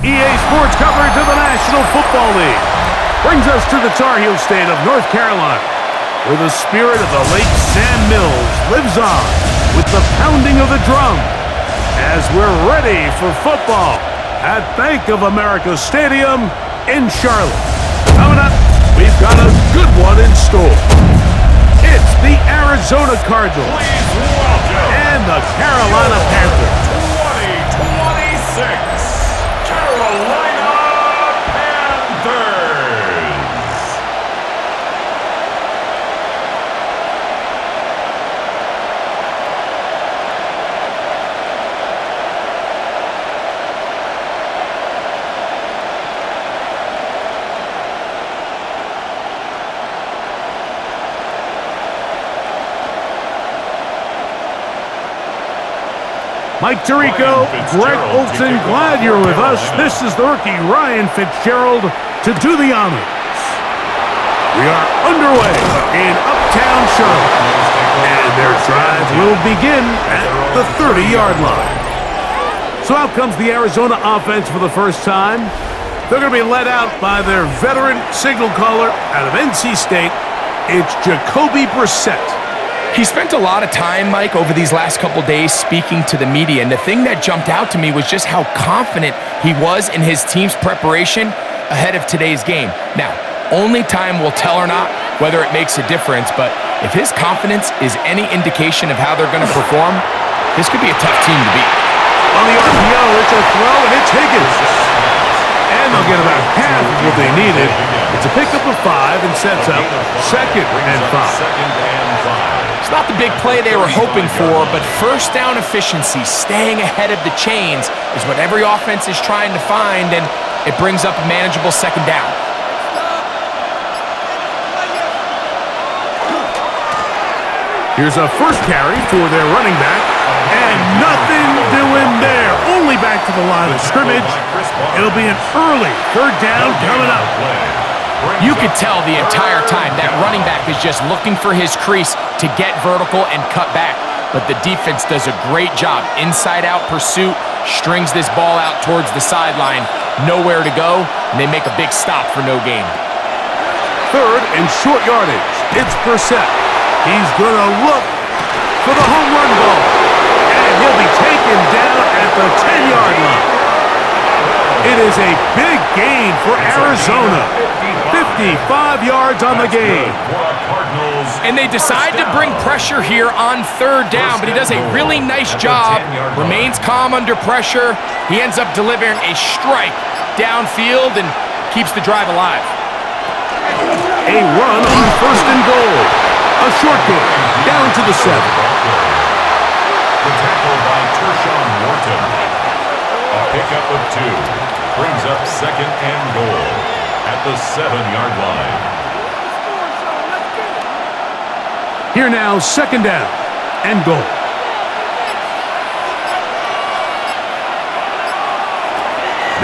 EA Sports coverage of the National Football League brings us to the Tar Heel state of North Carolina, where the spirit of the late Sam Mills lives on with the pounding of the drum as we're ready for football at Bank of America Stadium in Charlotte. Coming up, we've got a good one in store. It's the Arizona Cardinals and the Carolina Panthers. 2026 Carolina Panthers. Mike Tirico, Greg Olson, glad you're with us. This is the rookie Ryan Fitzgerald to do the honors. We are underway in Uptown Charlotte, and their drive will begin at the 30-yard line. So out comes the Arizona offense for the first time. They're going to be led out by their veteran signal caller out of NC State. It's Jacoby Brissett. He spent a lot of time, Mike, over these last couple days speaking to the media, and the thing that jumped out to me was just how confident he was in his team's preparation ahead of today's game. Now, only time will tell or not whether it makes a difference, but if his confidence is any indication of how they're going to perform, this could be a tough team to beat. On the RPO, it's a throw, and it's Higgins. And they'll get about half of what they needed. It's a pickup of 5 and sets up 2nd and 5. It's not the big play they were hoping for, but first down efficiency, staying ahead of the chains, is what every offense is trying to find, and it brings up a manageable 2nd down. Here's a first carry for their running back, and nothing doing there. Only back to the line of scrimmage. It'll be an early 3rd down coming up. You could tell the entire time that running back is just looking for his crease to get vertical and cut back. But the defense does a great job. Inside-out pursuit, strings this ball out towards the sideline. Nowhere to go, and they make a big stop for no gain. 3rd and short yardage. It's Brissett. He's going to look for the home run ball. And he'll be taken down at the 10-yard line. It is a big gain for Arizona. 55 yards on the game. And they decide to bring pressure here on 3rd down, but he does a really nice job. Remains calm under pressure. He ends up delivering a strike downfield and keeps the drive alive. A run on 1st and goal. A short kick down to the 7. The tackle by Tershawn Wharton. A pickup of 2. Brings up 2nd and goal at the 7-yard line. Here now, 2nd down and goal.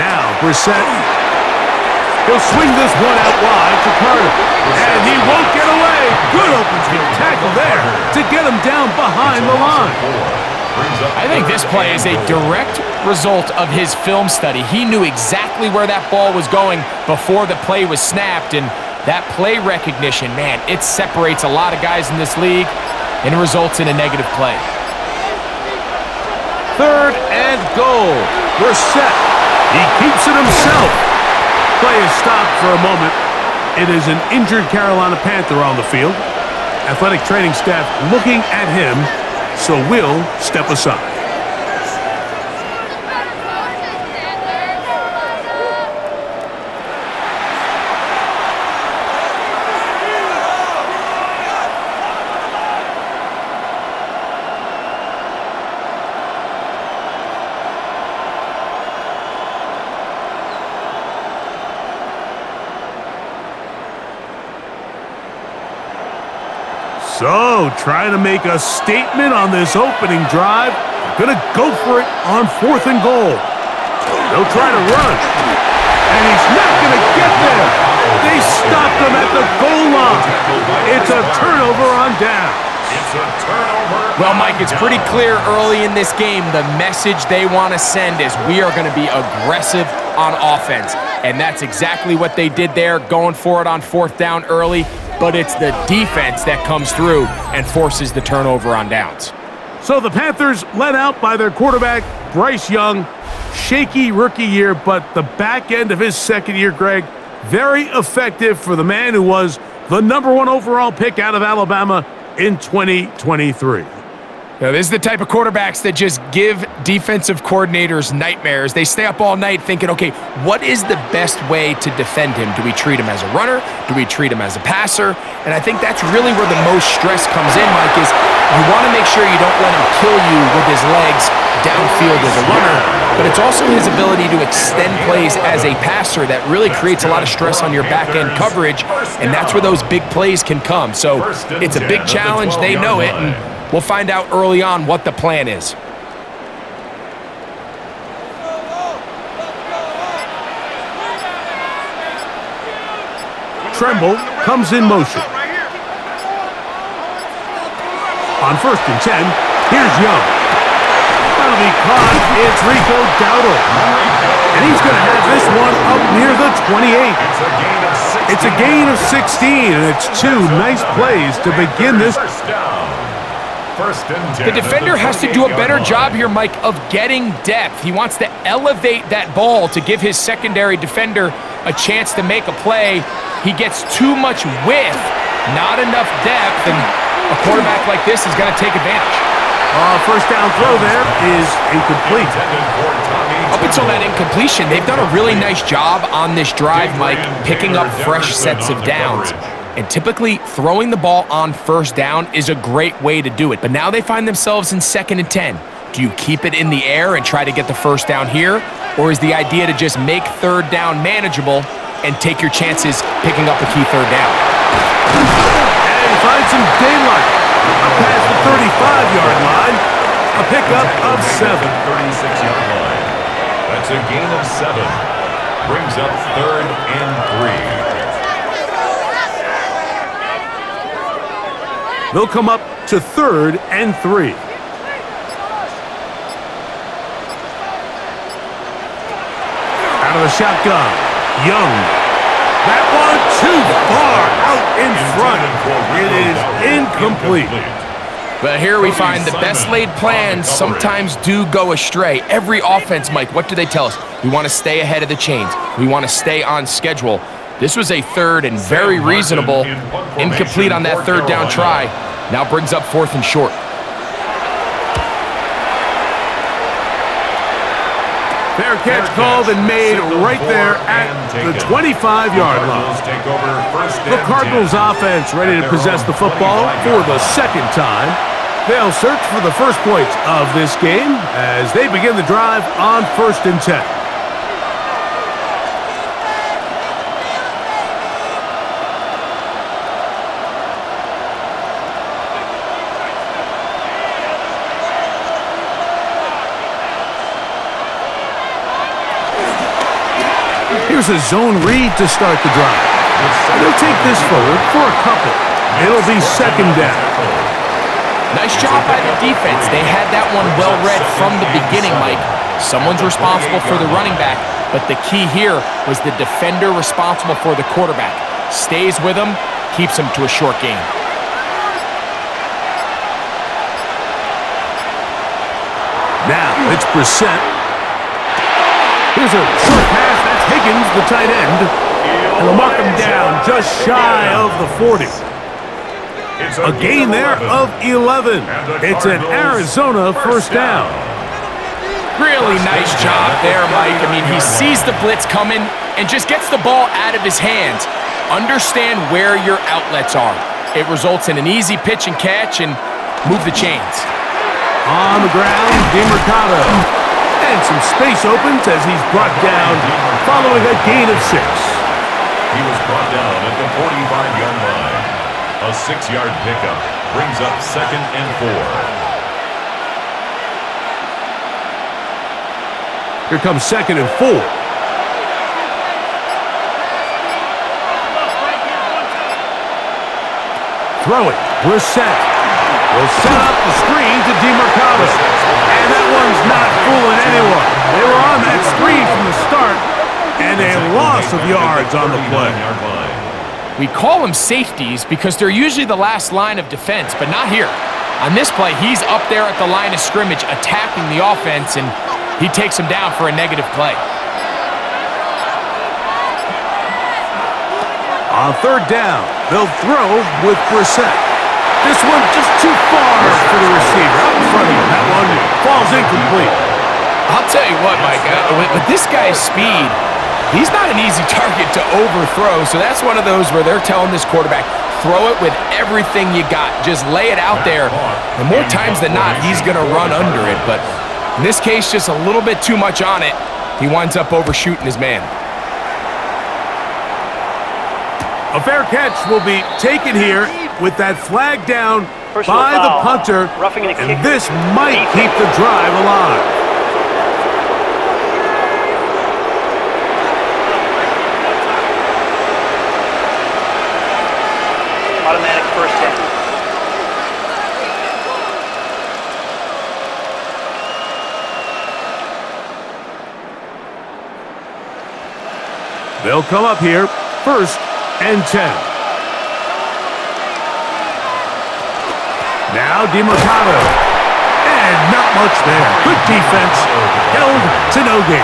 Now Brissett. He'll swing this one out wide to Carter. And he won't get away. Good open field tackle there to get him down behind the line. I think this play is a direct result of his film study. He knew exactly where that ball was going before the play was snapped, and that play recognition, man, it separates a lot of guys in this league and results in a negative play. 3rd and goal. Brissett. He keeps it himself. Play is stopped for a moment. It is an injured Carolina Panther on the field. Athletic training staff looking at him, so we'll step aside. So, trying to make a statement on this opening drive. Gonna go for it on 4th and goal. They'll try to run. And he's not gonna get there. They stopped him at the goal line. It's a turnover on down. It's a turnover. Well, Mike, it's pretty clear early in this game the message they want to send is we are going to be aggressive on offense. And that's exactly what they did there, going for it on fourth down early. But it's the defense that comes through and forces the turnover on downs. So the Panthers led out by their quarterback, Bryce Young. Shaky rookie year, but the back end of his second year, Greg, very effective for the man who was the #1 overall pick out of Alabama in 2023. Now, this is the type of quarterbacks that just give defensive coordinators nightmares. They stay up all night thinking, okay, what is the best way to defend him? Do we treat him as a runner? Do we treat him as a passer? And I think that's really where the most stress comes in, Mike, is you want to make sure you don't let him kill you with his legs downfield as a runner, but it's also his ability to extend plays as a passer that really creates a lot of stress on your back-end coverage, and that's where those big plays can come. So it's a big challenge. They know it, and we'll find out early on what the plan is. Tremble comes in motion. On 1st and 10, here's Young. That'll be caught. It's Rico Dowdle. And he's going to have this one up near the 28. It's a gain of 16, and it's 2 nice plays to begin this. The defender has to do a better job here, Mike, of getting depth. He wants to elevate that ball to give his secondary defender a chance to make a play. He gets too much width, not enough depth, and a quarterback like this is going to take advantage. First down throw there is incomplete. Up until that incompletion, they've done a really nice job on this drive, Mike, picking up fresh sets of downs. And typically, throwing the ball on first down is a great way to do it. But now they find themselves in 2nd and 10. Do you keep it in the air and try to get the first down here? Or is the idea to just make 3rd down manageable and take your chances picking up a key 3rd down? And find some daylight. Up past the 35-yard line. A pickup of 7. 36-yard line. That's a gain of 7. Brings up 3rd and 3. They'll come up to 3rd and 3. Out of the shotgun, Young. That one too far out in front. It is incomplete. But here we find the best laid plans sometimes do go astray. Every offense, Mike, what do they tell us? We want to stay ahead of the chains. We want to stay on schedule. This was a 3rd and very reasonable. Incomplete on that 3rd down try. Now brings up 4th and short. Fair catch called and made right there at the 25-yard line. The Cardinals offense ready to possess the football for the 2nd time. They'll search for the first points of this game as they begin the drive on 1st and 10. Here's a zone read to start the drive. And they'll take this forward for a couple. It'll be 2nd down. Nice job by the defense. They had that one well read from the beginning, Mike. Someone's responsible for the running back, but the key here was the defender responsible for the quarterback. Stays with him, keeps him to a short gain. Now it's Brissett. Here's a short pass. That's Higgins, the tight end. And they'll mark him down just shy of the 40. A gain there of 11. It's an Arizona first down. Really nice job there, Mike. I mean, he sees the blitz coming and just gets the ball out of his hands. Understand where your outlets are. It results in an easy pitch and catch and move the chains. On the ground, DeMarcado. And some space opens as he's brought down following a gain of 6. He was brought down at the 45-yard line. A 6-yard pickup brings up 2nd and 4. Here comes 2nd and 4. Throwing, Brissett. Will set up the screen to DeMarcado. And that one's not fooling anyone. They were on that screen from the start, and a loss of yards on the play. We call them safeties because they're usually the last line of defense, but not here. On this play, he's up there at the line of scrimmage attacking the offense, and he takes him down for a negative play. On third down, they'll throw with Brissett. This one just too far for the receiver. Out in front of him. That one falls incomplete. I'll tell you what, Mike, with this guy's speed, he's not an easy target to overthrow, so that's one of those where they're telling this quarterback, throw it with everything you got. Just lay it out there. And more times than not, he's going to run under it. But in this case, just a little bit too much on it. He winds up overshooting his man. A fair catch will be taken here with that flag down by the punter. And this might keep the drive alive. Automatic first down. They'll come up here, 1st and 10. Now DeMarcado. And not much there. Good defense. Held to no gain.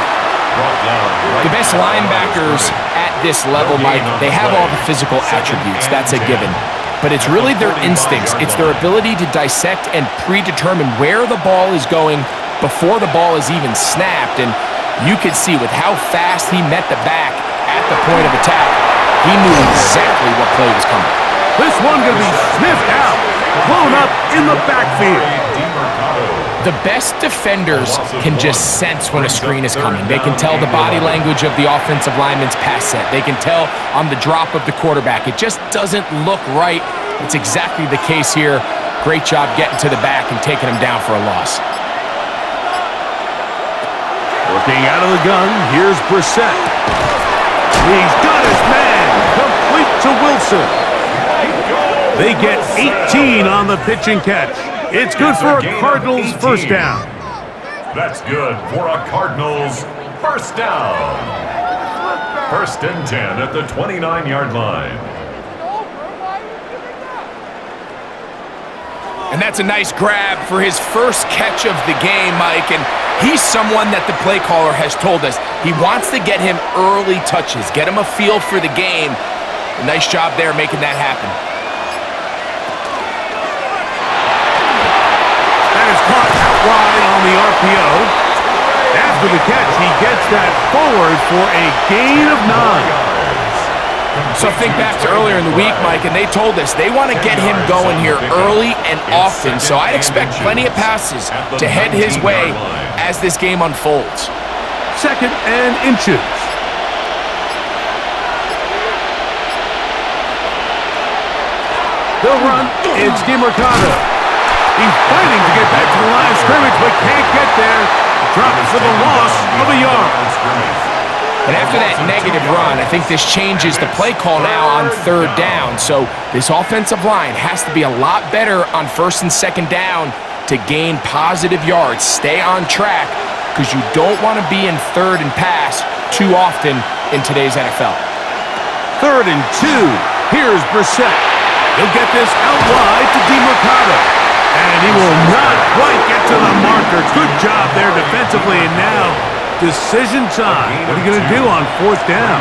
The best linebackers at this level, Mike, they have all the physical attributes. That's a given. But it's really their instincts. It's their ability to dissect and predetermine where the ball is going before the ball is even snapped. And you could see with how fast he met the back at the point of attack, he knew exactly what play was coming. This one going to be sniffed out. Blown up in the backfield. The best defenders can just sense when a screen is coming. They can tell the body language of the offensive lineman's pass set. They can tell on the drop of the quarterback. It just doesn't look right. It's exactly the case here. Great job getting to the back and taking him down for a loss. Working out of the gun, here's Brissett. He's got his man. Complete to Wilson. They get 18 on the pitch and catch. It's good for a Cardinals first down. That's good for a Cardinals first down. 1st and 10 at the 29-yard line. And that's a nice grab for his first catch of the game, Mike. And he's someone that the play caller has told us he wants to get him early touches, get him a feel for the game. A nice job there making that happen. That is caught out wide on the RPO. After the catch, he gets that forward for a gain of 9. So think back to earlier in the week, Mike, and they told us they want to get him going here early and often. So I'd expect plenty of passes to head his way as this game unfolds. 2nd and inches. They'll run. It's DeMarcado. He's fighting to get back to the line of scrimmage, but can't get there. Drops for the loss of a yard. And after that negative run, I think this changes the play call now on 3rd down. So this offensive line has to be a lot better on 1st and 2nd down to gain positive yards. Stay on track because you don't want to be in 3rd and pass too often in today's NFL. 3rd and 2. Here's Brissett. He'll get this out wide to DeMarcado. And he will not quite get to the marker. Good job there defensively. And now, decision time. What are you going to do on 4th down?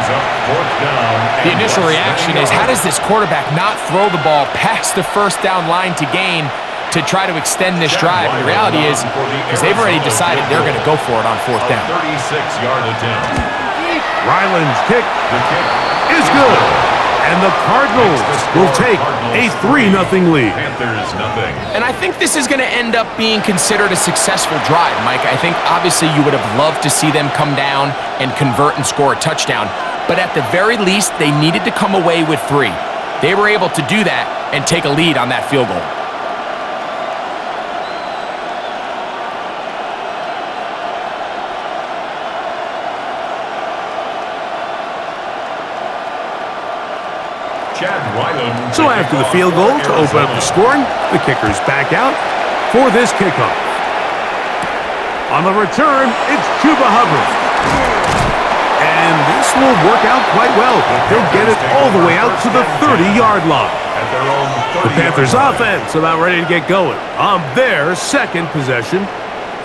The initial reaction is, how does this quarterback not throw the ball past the 1st down line to gain to try to extend this drive? And the reality is, because they've already decided they're going to go for it on 4th down. 36-yard attempt. Ryland's kick is good. And the Cardinals will take a 3-0 lead. Panthers nothing. And I think this is going to end up being considered a successful drive, Mike. I think obviously you would have loved to see them come down and convert and score a touchdown. But at the very least, they needed to come away with 3. They were able to do that and take a lead on that field goal. Chad Ryland So after the field goal to open up the scoring, the kicker's back out for this kickoff. On the return, it's Chuba Hubbard. And this will work out quite well. They'll get it all the way out to the 30-yard line. The Panthers offense about ready to get going on their second possession.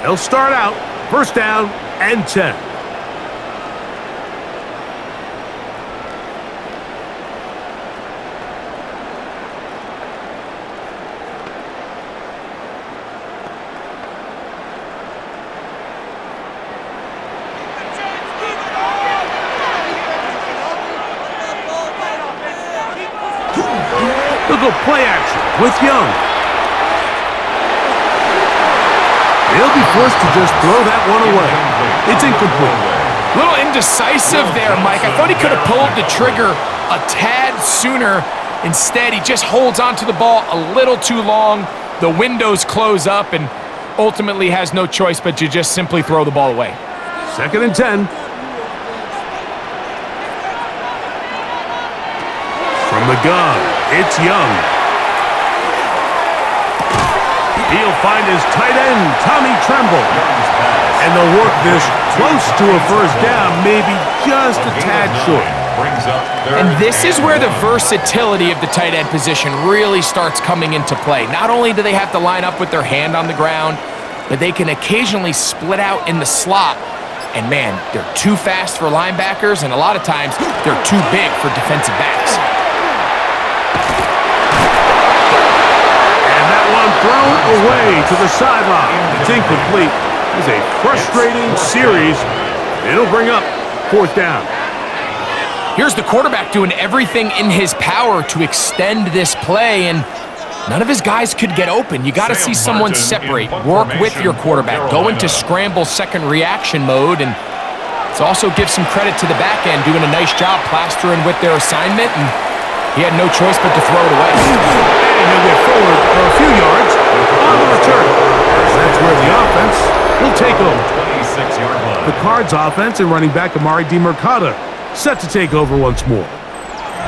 They'll start out first down and 10. They'll go play action with Young. They'll be forced to just throw that one away. It's incomplete. A little indecisive there, Mike. I thought he could have pulled the trigger a tad sooner. Instead, he just holds onto the ball a little too long. The windows close up and ultimately has no choice but to just simply throw the ball away. Second and 10. From the gun, it's Young. He'll find his tight end, Tommy Tremble. And they'll work this close to a first down, maybe just a tad short. And this is where the versatility of the tight end position really starts coming into play. Not only do they have to line up with their hand on the ground, but they can occasionally split out in the slot. And man, they're too fast for linebackers, and a lot of times they're too big for defensive backs. Thrown away to the sideline. It's incomplete. It was a frustrating series. It'll bring up fourth down. Here's the quarterback doing everything in his power to extend this play, and none of his guys could get open. You got to see someone separate, work with your quarterback, go into scramble second reaction mode, and let's also give some credit to the back end doing a nice job plastering with their assignment, and he had no choice but to throw it away. And he'll get forward for a few yards on the return. That's where the offense will take over. 26-yard line. The Cards offense and running back Amari DeMercado set to take over once more.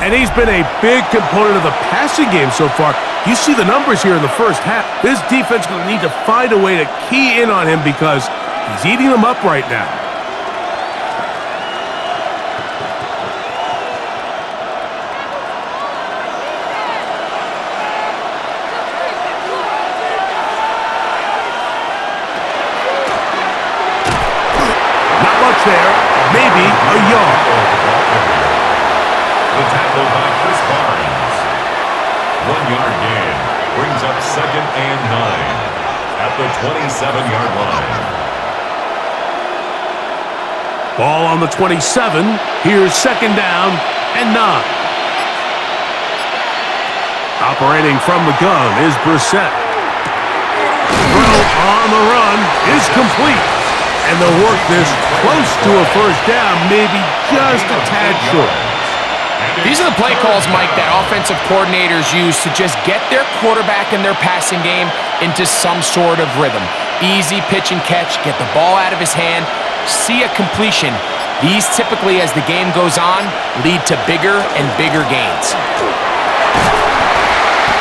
And he's been a big component of the passing game so far. You see the numbers here in the first half. This defense is going to need to find a way to key in on him because he's eating them up right now. There, maybe a yard. The tackle by Chris Barnes. 1 yard gain brings up second and 9 at the 27-yard line. Ball on the 27. Here's second down and 9. Operating from the gun is Brissett. Throw on the run is complete. And they'll work this close to a first down, maybe just a tad short. These are the play calls, Mike, that offensive coordinators use to just get their quarterback and their passing game into some sort of rhythm. Easy pitch and catch, get the ball out of his hand, see a completion. These typically, as the game goes on, lead to bigger and bigger gains.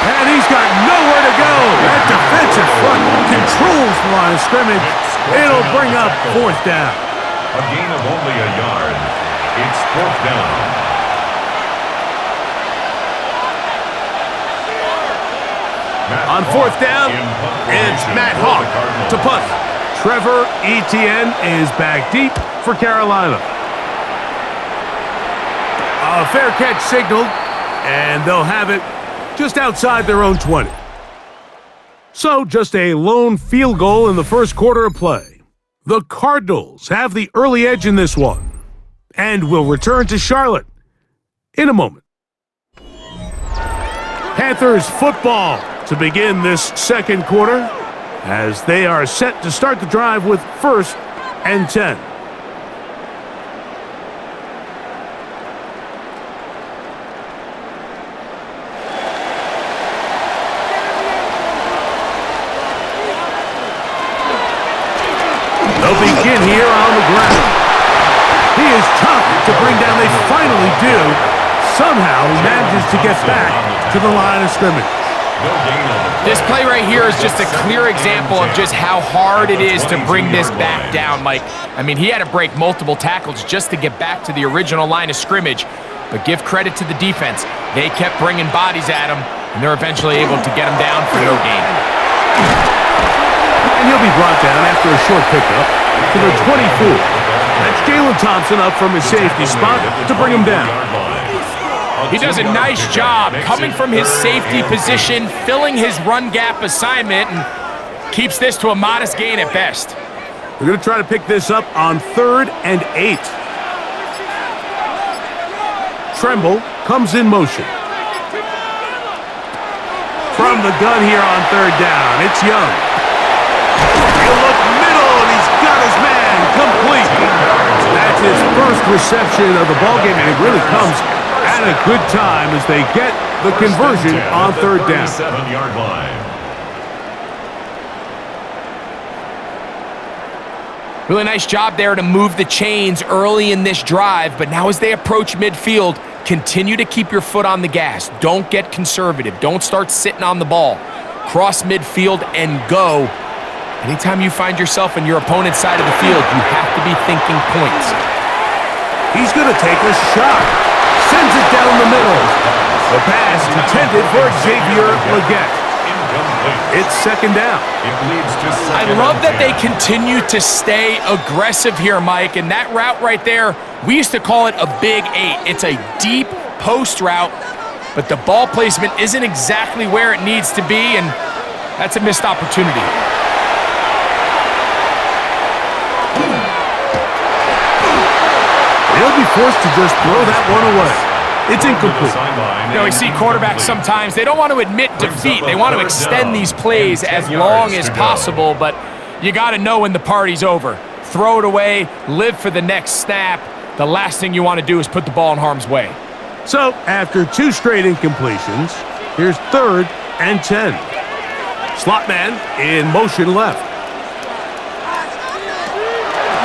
And he's got nowhere to go. That defensive front controls the line of scrimmage. It'll bring up fourth down. A gain of only a yard. It's fourth down. On fourth down, it's Matt Hawk to punt. Trevor Etienne is back deep for Carolina. A fair catch signaled, and they'll have it just outside their own 20. So, just a lone field goal in the first quarter of play. The Cardinals have the early edge in this one, and will return to Charlotte in a moment. Panthers football to begin this second quarter, as they are set to start the drive with first and 10. They'll begin here on the ground. He is tough to bring down. They finally do. Somehow he manages to get back to the line of scrimmage. No gain on the play. This play right here is just a clear example of just how hard it is to bring this back down, Mike. I mean, he had to break multiple tackles just to get back to the original line of scrimmage. But give credit to the defense. They kept bringing bodies at him, and they're eventually able to get him down for no gain. And he'll be brought down after a short pickup to the 24. That's Jalen Thompson up from his safety spot to bring him down. He does a nice job coming from his safety position, filling his run gap assignment, and keeps this to a modest gain at best. We're going to try to pick this up on 3rd and 8. Tremble comes in motion. From the gun here on 3rd down, it's Young. He'll look middle, and he's got his man complete. That's his first reception of the ballgame, and it really comes at a good time as they get the conversion on 3rd down. 37-yard line. Really nice job there to move the chains early in this drive, but now as they approach midfield, continue to keep your foot on the gas. Don't get conservative. Don't start sitting on the ball. Cross midfield and go. Anytime you find yourself on your opponent's side of the field, you have to be thinking points. He's going to take a shot. Sends it down the middle. The pass intended for Xavier Legette. It's 2nd down. It leads to I 2nd love and that they 10. continue to stay aggressive here, Mike, and that route right there, we used to call it a big 8. It's a deep post route, but the ball placement isn't exactly where it needs to be, and that's a missed opportunity. They'll be forced to just throw that one away. It's incomplete. You know, we see quarterbacks sometimes, they don't want to admit defeat. They want to extend these plays as long as possible, but you got to know when the party's over. Throw it away, live for the next snap. The last thing you want to do is put the ball in harm's way. So, after 2 straight incompletions, here's 3rd and 10. Slot man in motion left.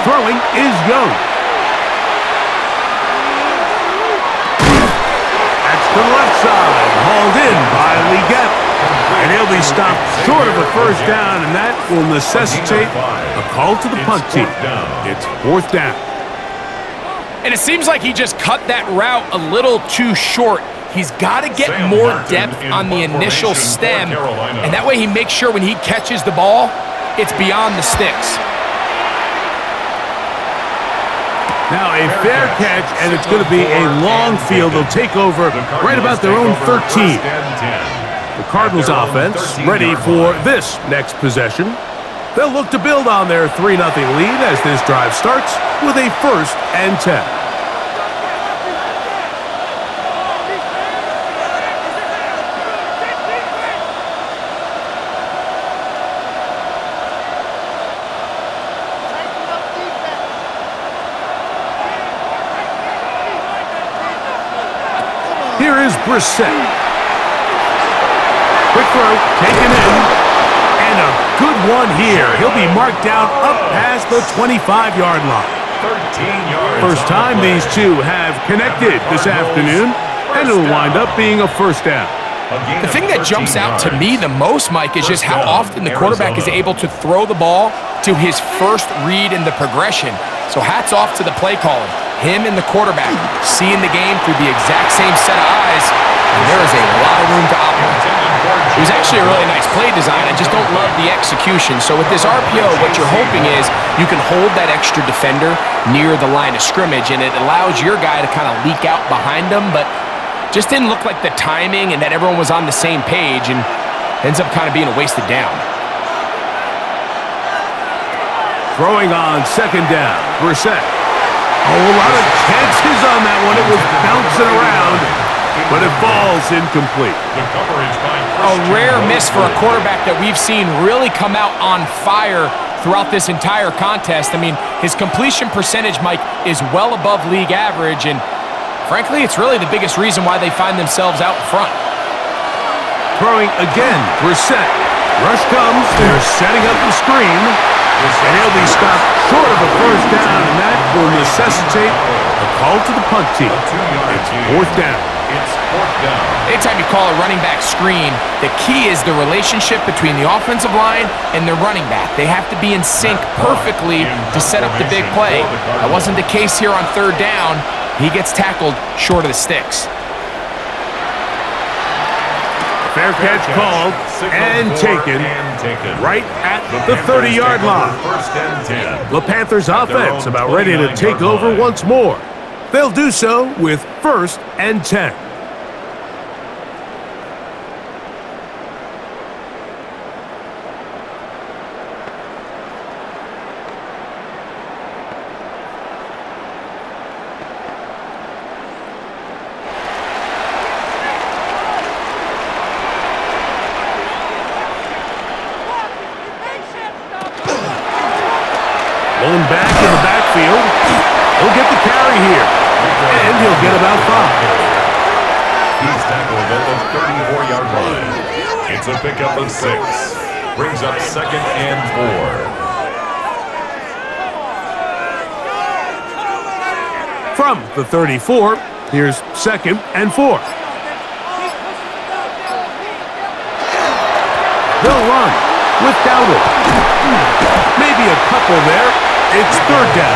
Throwing is Young. To the left side, hauled in by Legette. And he'll be stopped short of a 1st down, and that will necessitate a call to the punt team. It's 4th down. And it seems like he just cut that route a little too short. He's got to get more depth on the initial stem, and that way he makes sure when he catches the ball, it's beyond the sticks. Now a fair catch, and it's going to be a long field. They'll take over right about their own 13. The Cardinals offense ready for this next possession. They'll look to build on their 3-0 lead as this drive starts with a 1st and 10. Here is Brissett. Quick throw, taken in, and a good one here. He'll be marked down up past the 25-yard line. 13 yards. First time these two have connected this afternoon, and it'll wind up being a 1st down. The thing that jumps out to me the most, Mike, is just how often the quarterback is able to throw the ball to his first read in the progression. So hats off to the play caller. Him and the quarterback seeing the game through the exact same set of eyes, and there is a lot of room to operate. It was actually a really nice play design. I just don't love the execution. So with this RPO, what you're hoping is you can hold that extra defender near the line of scrimmage, and it allows your guy to kind of leak out behind them, but just didn't look like the timing and that everyone was on the same page, and ends up kind of being a wasted down. Throwing on 2nd down, Brissett. A lot of chances on that one. It was bouncing around, but it falls incomplete. A rare miss for a quarterback that we've seen really come out on fire throughout this entire contest. I mean, his completion percentage, Mike, is well above league average, and frankly, it's really the biggest reason why they find themselves out in front. Throwing again, Brissett. Rush comes, they're setting up the screen. And he'll be stopped short of a 1st down, and that will necessitate a called to the punt team. It's fourth down. It's fourth down. Anytime you call a running back screen, the key is the relationship between the offensive line and the running back. They have to be in sync perfectly to set up the big play. That wasn't the case here on third down. He gets tackled short of the sticks. Fair catch called and taken right at the 30-yard line. First and 10. The Panthers offense about ready to take over once more. They'll do so with first and 10. Rolling back in the backfield. He'll get the carry here. And he'll get about 5. He's tackled at the 34-yard line. It's a pickup of 6. Brings up second and 4. From the 34, here's second and 4. They'll run with Dowdle. Maybe a couple there. It's third down.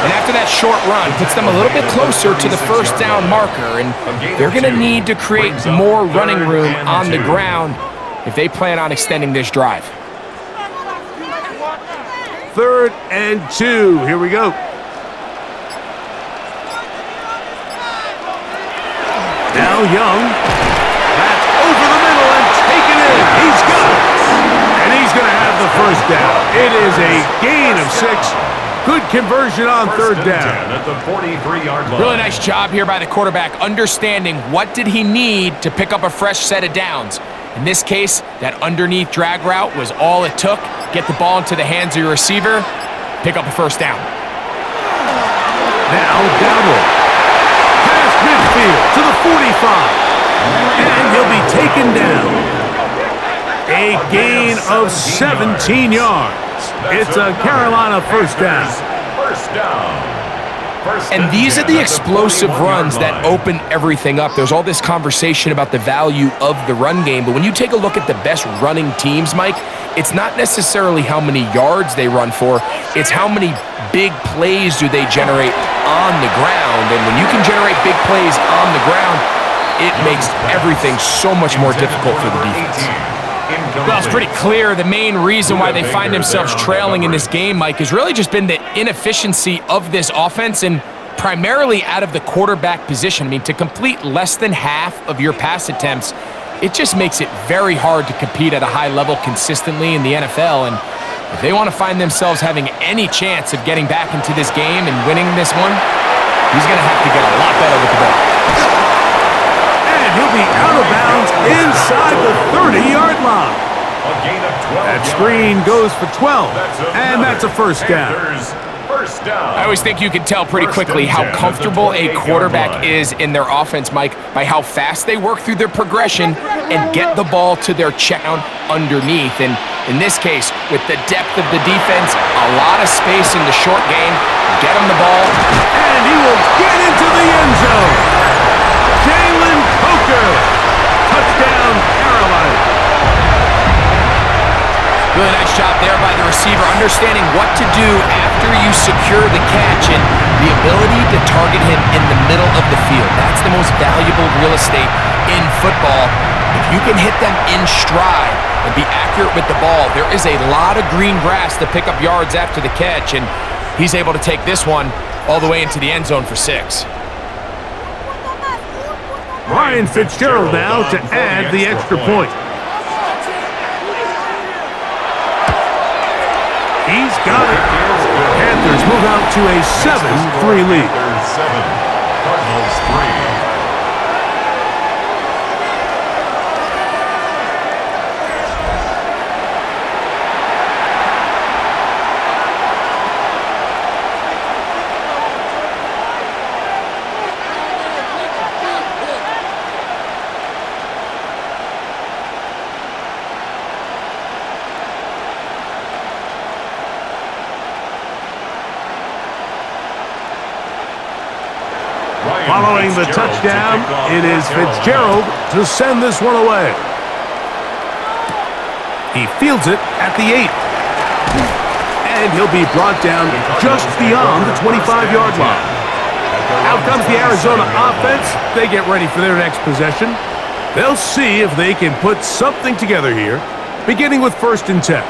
And after that short run, puts them a little bit closer to the first down marker, and they're going to need to create more running room on the ground if they plan on extending this drive. Third and 2. Here we go. Now Young. That's over the middle and taken in. He's got it. And he's going to have the first down. It is a gain of 6. Good conversion on third down. At the 43-yard line. Really nice job here by the quarterback, understanding what did he need to pick up a fresh set of downs. In this case, that underneath drag route was all it took. Get the ball into the hands of your receiver, pick up a first down. Now Dowdle. Past midfield to the 45. And he'll be taken down. A gain of 17 yards. It's a Carolina first down. And these are the explosive runs that open everything up. There's all this conversation about the value of the run game, but when you take a look at the best running teams, Mike, it's not necessarily how many yards they run for, it's how many big plays do they generate on the ground. And when you can generate big plays on the ground, it makes everything so much more difficult for the defense. Well, it's pretty clear the main reason why they find themselves trailing in this game, Mike, has really just been the inefficiency of this offense and primarily out of the quarterback position. I mean, to complete less than half of your pass attempts, it just makes it very hard to compete at a high level consistently in the NFL. And if they want to find themselves having any chance of getting back into this game and winning this one, he's going to have to get a lot better with the ball. He'll be out of bounds inside the 30-yard line. That screen goes for 12, and that's a first down. I always think you can tell pretty quickly how comfortable a quarterback is in their offense, Mike, by how fast they work through their progression and get the ball to their check down underneath. And in this case, with the depth of the defense, a lot of space in the short game, get him the ball. And he will get into the end zone. Jalen Coker. Touchdown, Carolina. Really nice job there by the receiver, understanding what to do after you secure the catch and the ability to target him in the middle of the field. That's the most valuable real estate in football. If you can hit them in stride and be accurate with the ball, there is a lot of green grass to pick up yards after the catch, and he's able to take this one all the way into the end zone for 6. Ryan Fitzgerald now to add the extra point. He's got it. Panthers move out to a 7-3 lead. Panthers 7, Cardinals 3. Following the touchdown, it is Fitzgerald to send this one away. He fields it at the 8. And he'll be brought down just beyond the 25-yard line. Out comes the Arizona offense. They get ready for their next possession. They'll see if they can put something together here, beginning with 1st and 10.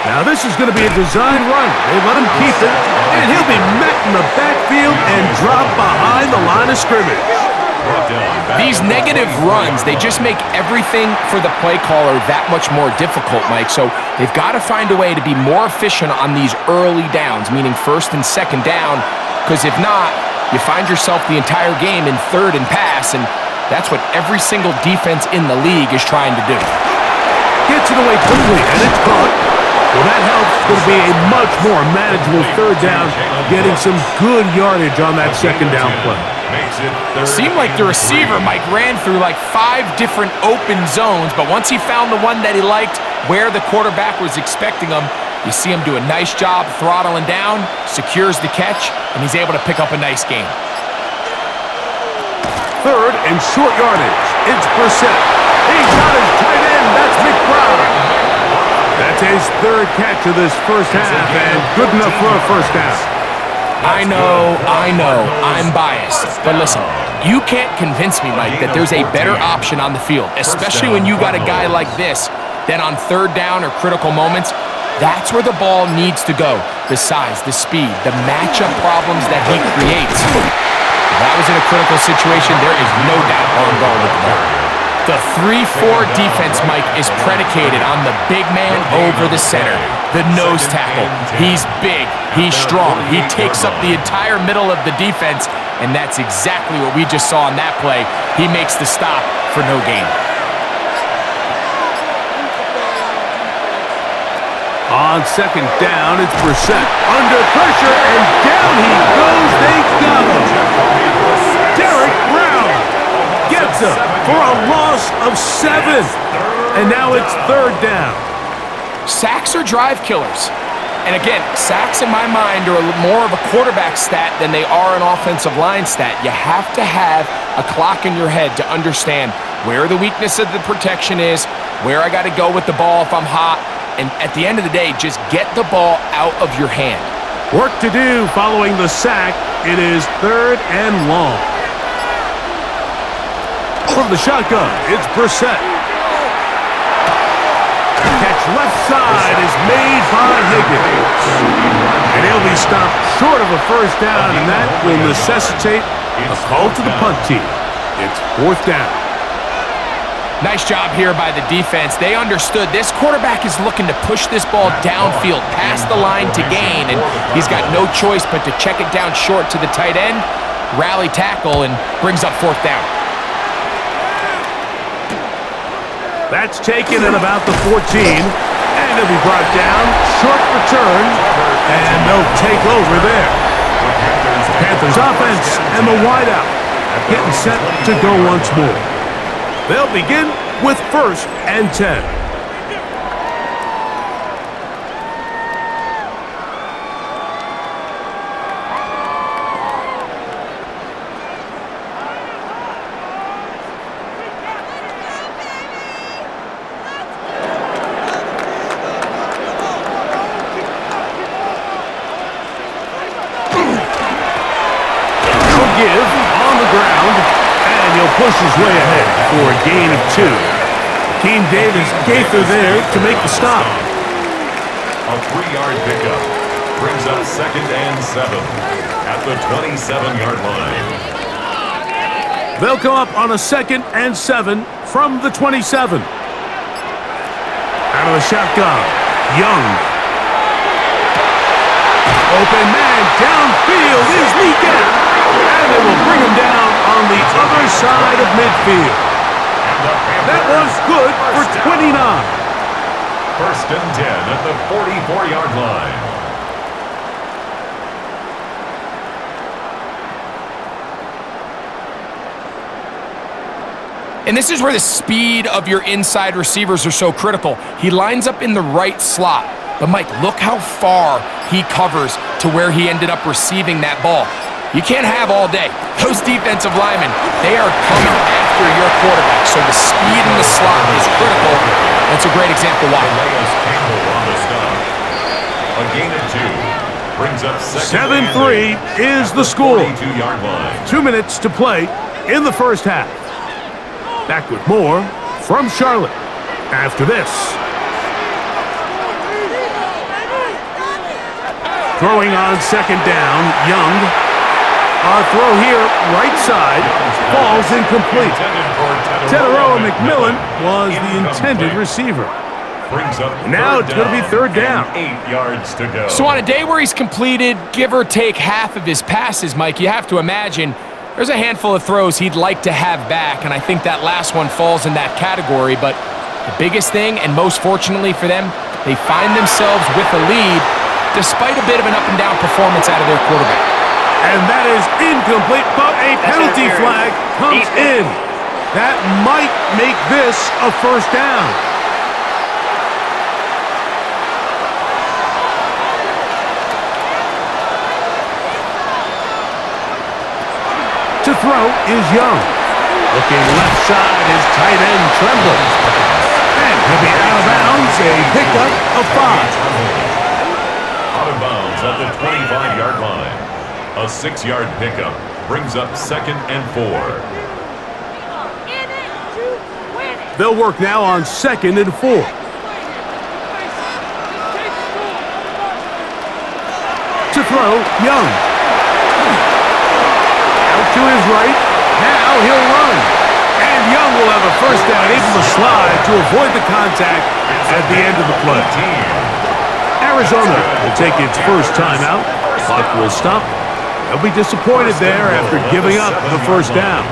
Now this is going to be a design run. They let him keep it, and he'll be met in the backfield and dropped behind the line of scrimmage. These negative runs, they just make everything for the play caller that much more difficult, Mike. So they've got to find a way to be more efficient on these early downs, meaning 1st and 2nd down, because if not, you find yourself the entire game in 3rd and pass, and that's what every single defense in the league is trying to do. Gets it away quickly, and it's caught. Well, that helps. It's going to be a much more manageable 3rd down, getting some good yardage on that 2nd down play. It seemed like the receiver, Mike, ran through like 5 different open zones, but once he found the one that he liked, where the quarterback was expecting him, you see him do a nice job throttling down, secures the catch, and he's able to pick up a nice gain. 3rd and short yardage. It's Brissett. He's got his tight end. That's McBride. That's his 3rd catch of this first half, and good enough for a 1st down. I know, I'm biased, but listen, you can't convince me, Mike, that there's a better option on the field, especially when you got a guy like this, then on 3rd down or critical moments, that's where the ball needs to go. The size, the speed, the matchup problems that he creates. If that was in a critical situation, there is no doubt on going with the ball. The 3-4 defense, Mike, is predicated on the big man over the center, the nose tackle. He's big, he's strong, he takes up the entire middle of the defense, and that's exactly what we just saw on that play. He makes the stop for no gain. On 2nd down, it's Brissett. Under pressure, and down he goes. They got him. Derek Brown gets him for a loss of 7. And now it's 3rd down. Sacks are drive killers. And again, sacks in my mind are more of a quarterback stat than they are an offensive line stat. You have to have a clock in your head to understand where the weakness of the protection is, where I got to go with the ball if I'm hot, and at the end of the day, just get the ball out of your hand. Work to do following the sack. It is 3rd and long. From the shotgun, it's Brissett. Catch left side is made by Higgins. And he'll be stopped short of a 1st down, and that will necessitate a call to the punt team. It's 4th down. Nice job here by the defense. They understood this quarterback is looking to push this ball downfield, past the line to gain, and he's got no choice but to check it down short to the tight end, rally tackle, and brings up 4th down. That's taken at about the 14, and he'll be brought down. Short return, and they'll take over there. Panthers offense and the wideout getting set to go once more. They'll begin with 1st and 10. Push his way ahead for a gain of 2. Team Davis Gaither there to make the stop. A 3-yard pickup brings up 2nd and 7 at the 27-yard line. They'll come up on a 2nd and 7 from the 27. Out of the shotgun, Young. Open man downfield is Mika. And they will bring him down on the other side of midfield. That was good for 29. First and 10 at the 44-yard line. And this is where the speed of your inside receivers are so critical. He lines up in the right slot. But, Mike, look how far he covers to where he ended up receiving that ball. You can't have all day. Those defensive linemen, they are coming after your quarterback. So the speed in the slot is critical. That's a great example why. A gain of 2. Brings up 7-3 is the score. 42-yard line. 2 minutes to play in the first half. Back with more from Charlotte after this. Throwing on second down, Young. Throw here, right side, falls incomplete. Teteroa McMillan was the intended receiver. Now it's going to be third down. 8 yards to go. So on a day where he's completed, give or take half of his passes, Mike, you have to imagine there's a handful of throws he'd like to have back, and I think that last one falls in that category. But the biggest thing, and most fortunately for them, they find themselves with a lead despite a bit of an up-and-down performance out of their quarterback. And that is incomplete, but a penalty flag comes in. That might make this a first down. To throw is Young. Looking left side is tight end Tremble. And he'll be out of bounds, a pickup of 5. Out of bounds at the 25-yard line. A 6-yard pickup brings up 2nd and 4. They'll work now on 2nd and 4. To throw, Young. To his right, now he'll run. And Young will have a first down, able to slide to avoid the contact at the end of the play. Arizona will take its first timeout. Clock will stop. They'll be disappointed there after giving up the first down.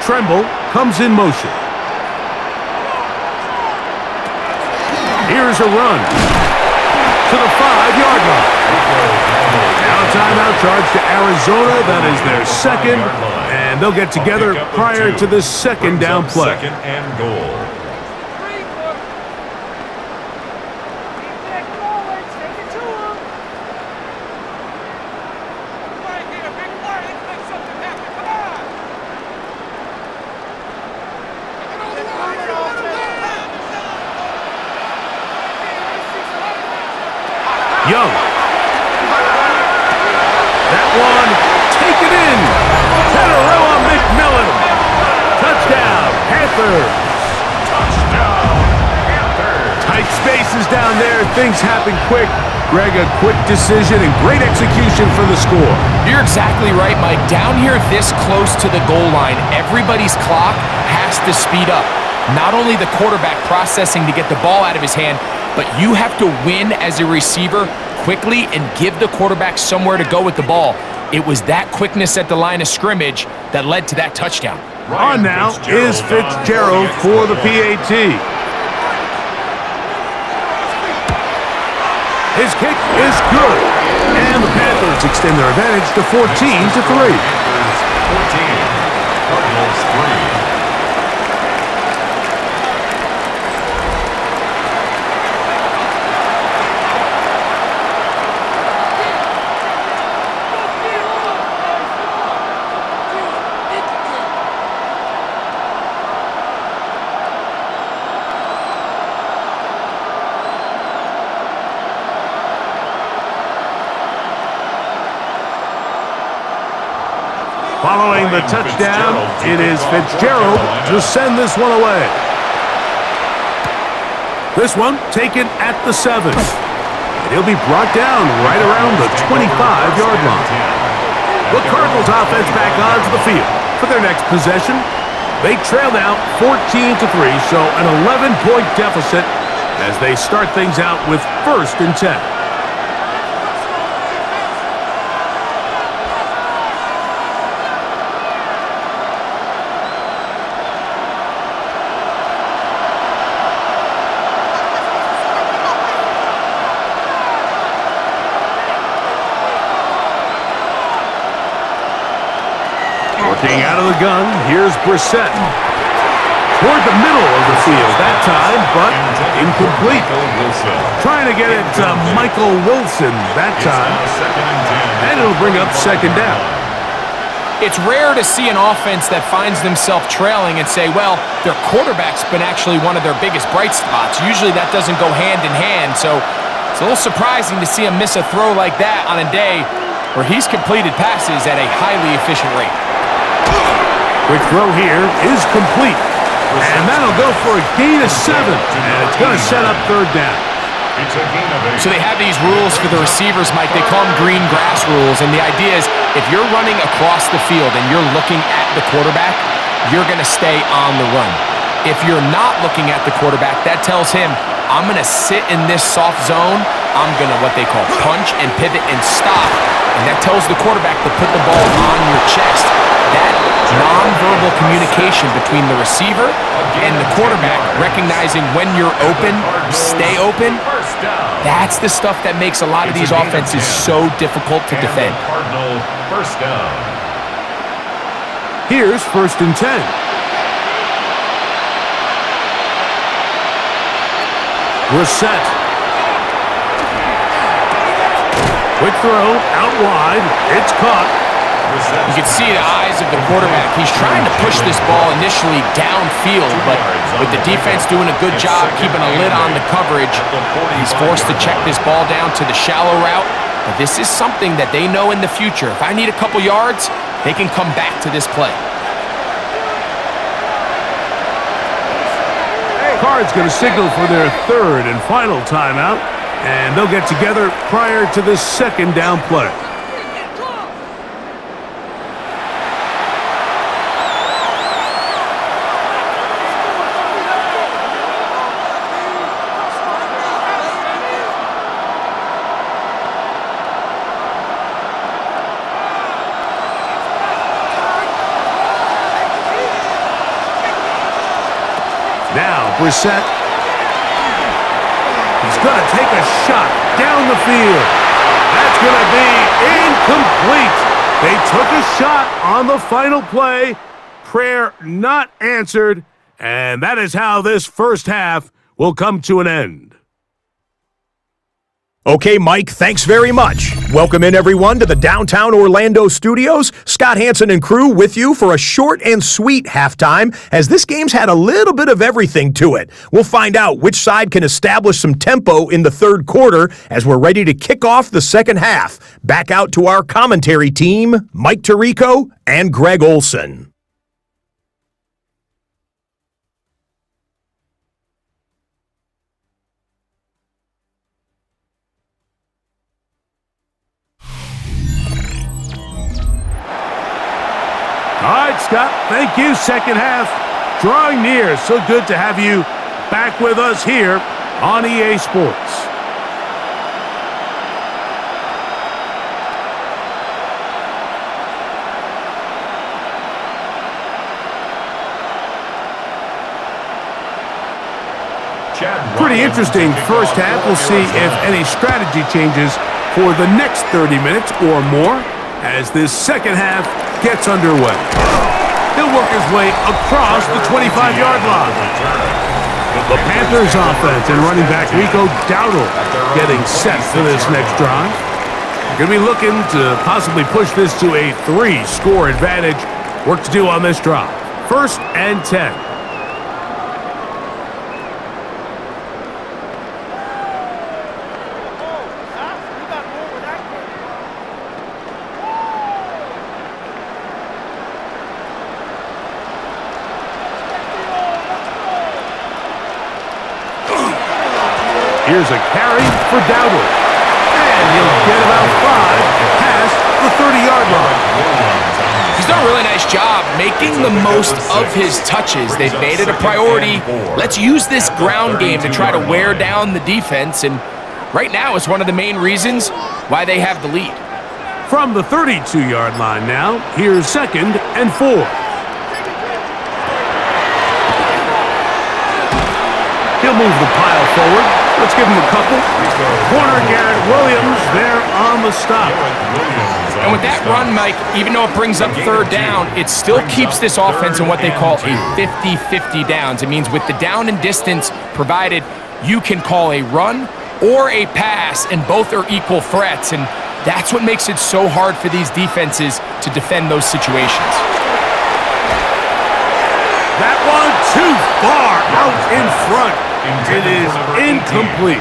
Tremble comes in motion. Here's a run to the 5-yard line. Now timeout charge to Arizona. That is their second, and they'll get together prior to the second down play. 2nd and goal. Young. That one, take it in. Teteroa McMillan. Touchdown, Panthers. Touchdown, Panthers. Tight spaces down there. Things happen quick. Greg, a quick decision and great execution for the score. You're exactly right, Mike. Down here this close to the goal line, everybody's clock has to speed up. Not only the quarterback processing to get the ball out of his hand, but you have to win as a receiver quickly and give the quarterback somewhere to go with the ball. It was that quickness at the line of scrimmage that led to that touchdown. On now is Fitzgerald for the PAT. His kick is good. And the Panthers extend their advantage to 14-3. Panthers 14, Cardinals 3. Following the touchdown, it is Fitzgerald to send this one away. This one taken at the 7. And he'll be brought down right around the 25-yard line. The Cardinals offense back onto the field for their next possession. They trail now 14-3, so an 11-point deficit as they start things out with 1st and 10. Working out of the gun, here's Brissett. Toward the middle of the field that time, but incomplete. Trying to get it to Michael Wilson that time. And it'll bring up 2nd down. It's rare to see an offense that finds themselves trailing and say, well, their quarterback's been actually one of their biggest bright spots. Usually that doesn't go hand in hand, so it's a little surprising to see him miss a throw like that on a day where he's completed passes at a highly efficient rate. Quick throw here is complete. And that'll go for a gain of 7. And it's going to set up 3rd down. So they have these rules for the receivers, Mike. They call them green grass rules. And the idea is if you're running across the field and you're looking at the quarterback, you're going to stay on the run. If you're not looking at the quarterback, that tells him, I'm going to sit in this soft zone. I'm going to what they call punch and pivot and stop. And that tells the quarterback to put the ball on your chest. That non-verbal communication between the receiver and the quarterback, recognizing when you're open, stay open, that's the stuff that makes a lot of these offenses so difficult to defend. Cardinal 1st down. Here's 1st and 10. Brissett. Quick throw, out wide, it's caught. You can see the eyes of the quarterback. He's trying to push this ball initially downfield, but with the defense doing a good job keeping a lid on the coverage, he's forced to check this ball down to the shallow route. But this is something that they know in the future. If I need a couple yards, they can come back to this play. Cards going to signal for their 3rd and final timeout, and they'll get together prior to the 2nd down play. Now, Brissett. He's going to take a shot down the field. That's going to be incomplete. They took a shot on the final play. Prayer not answered. And that is how this 1st half will come to an end. Okay, Mike, thanks very much. Welcome in, everyone, to the downtown Orlando studios. Scott Hansen and crew with you for a short and sweet halftime, as this game's had a little bit of everything to it. We'll find out which side can establish some tempo in the 3rd quarter as we're ready to kick off the 2nd half. Back out to our commentary team, Mike Tirico and Greg Olson. All right, Scott, thank you. 2nd half drawing near. So good to have you back with us here on EA Sports. Pretty interesting 1st half. We'll see if any strategy changes for the next 30 minutes or more as this 2nd half gets underway. He'll work his way across the 25-yard line. The Panthers offense and running back Rico Dowdle getting set for this next drive. They're going to be looking to possibly push this to a 3-score advantage. Work to do on this drive. 1st and 10. Here's a carry for Dowdle. And he'll get about 5 past the 30-yard line. He's done a really nice job making the most of his touches. They've made it a priority. Let's use this ground game to try to wear down the defense, and right now is one of the main reasons why they have the lead. From the 32-yard line now, here's 2nd and 4. He'll move the pile forward. Let's give him a couple. Corner Garrett Williams there on the stop. And with that run, Mike, even though it brings up 3rd down, it still keeps this offense in what they call a 50-50 downs. It means with the down and distance provided, you can call a run or a pass, and both are equal threats. And that's what makes it so hard for these defenses to defend those situations. That one too far out in front. It is incomplete.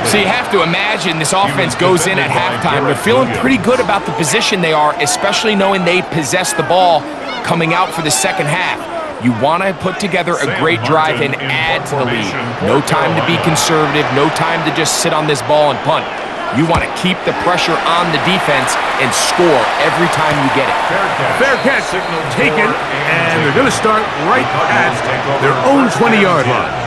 So you have to imagine this offense goes in at halftime. They're feeling pretty good about the position they are, especially knowing they possess the ball coming out for the second half. You want to put together a great drive and add to the lead. No time to be conservative, no time to just sit on this ball and punt. You want to keep the pressure on the defense and score every time you get it. Fair catch taken, and they're going to start right at their own 20-yard line.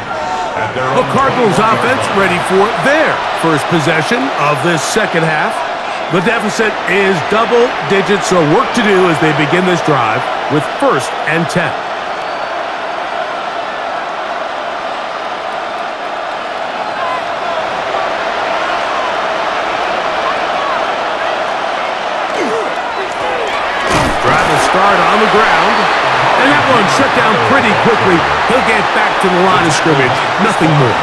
The Cardinals offense ready for their first possession of this second half. The deficit is double digits, so work to do as they begin this drive with 1st and 10. Start on the ground, and that one shut down pretty quickly. He'll get back to the line of scrimmage, nothing more.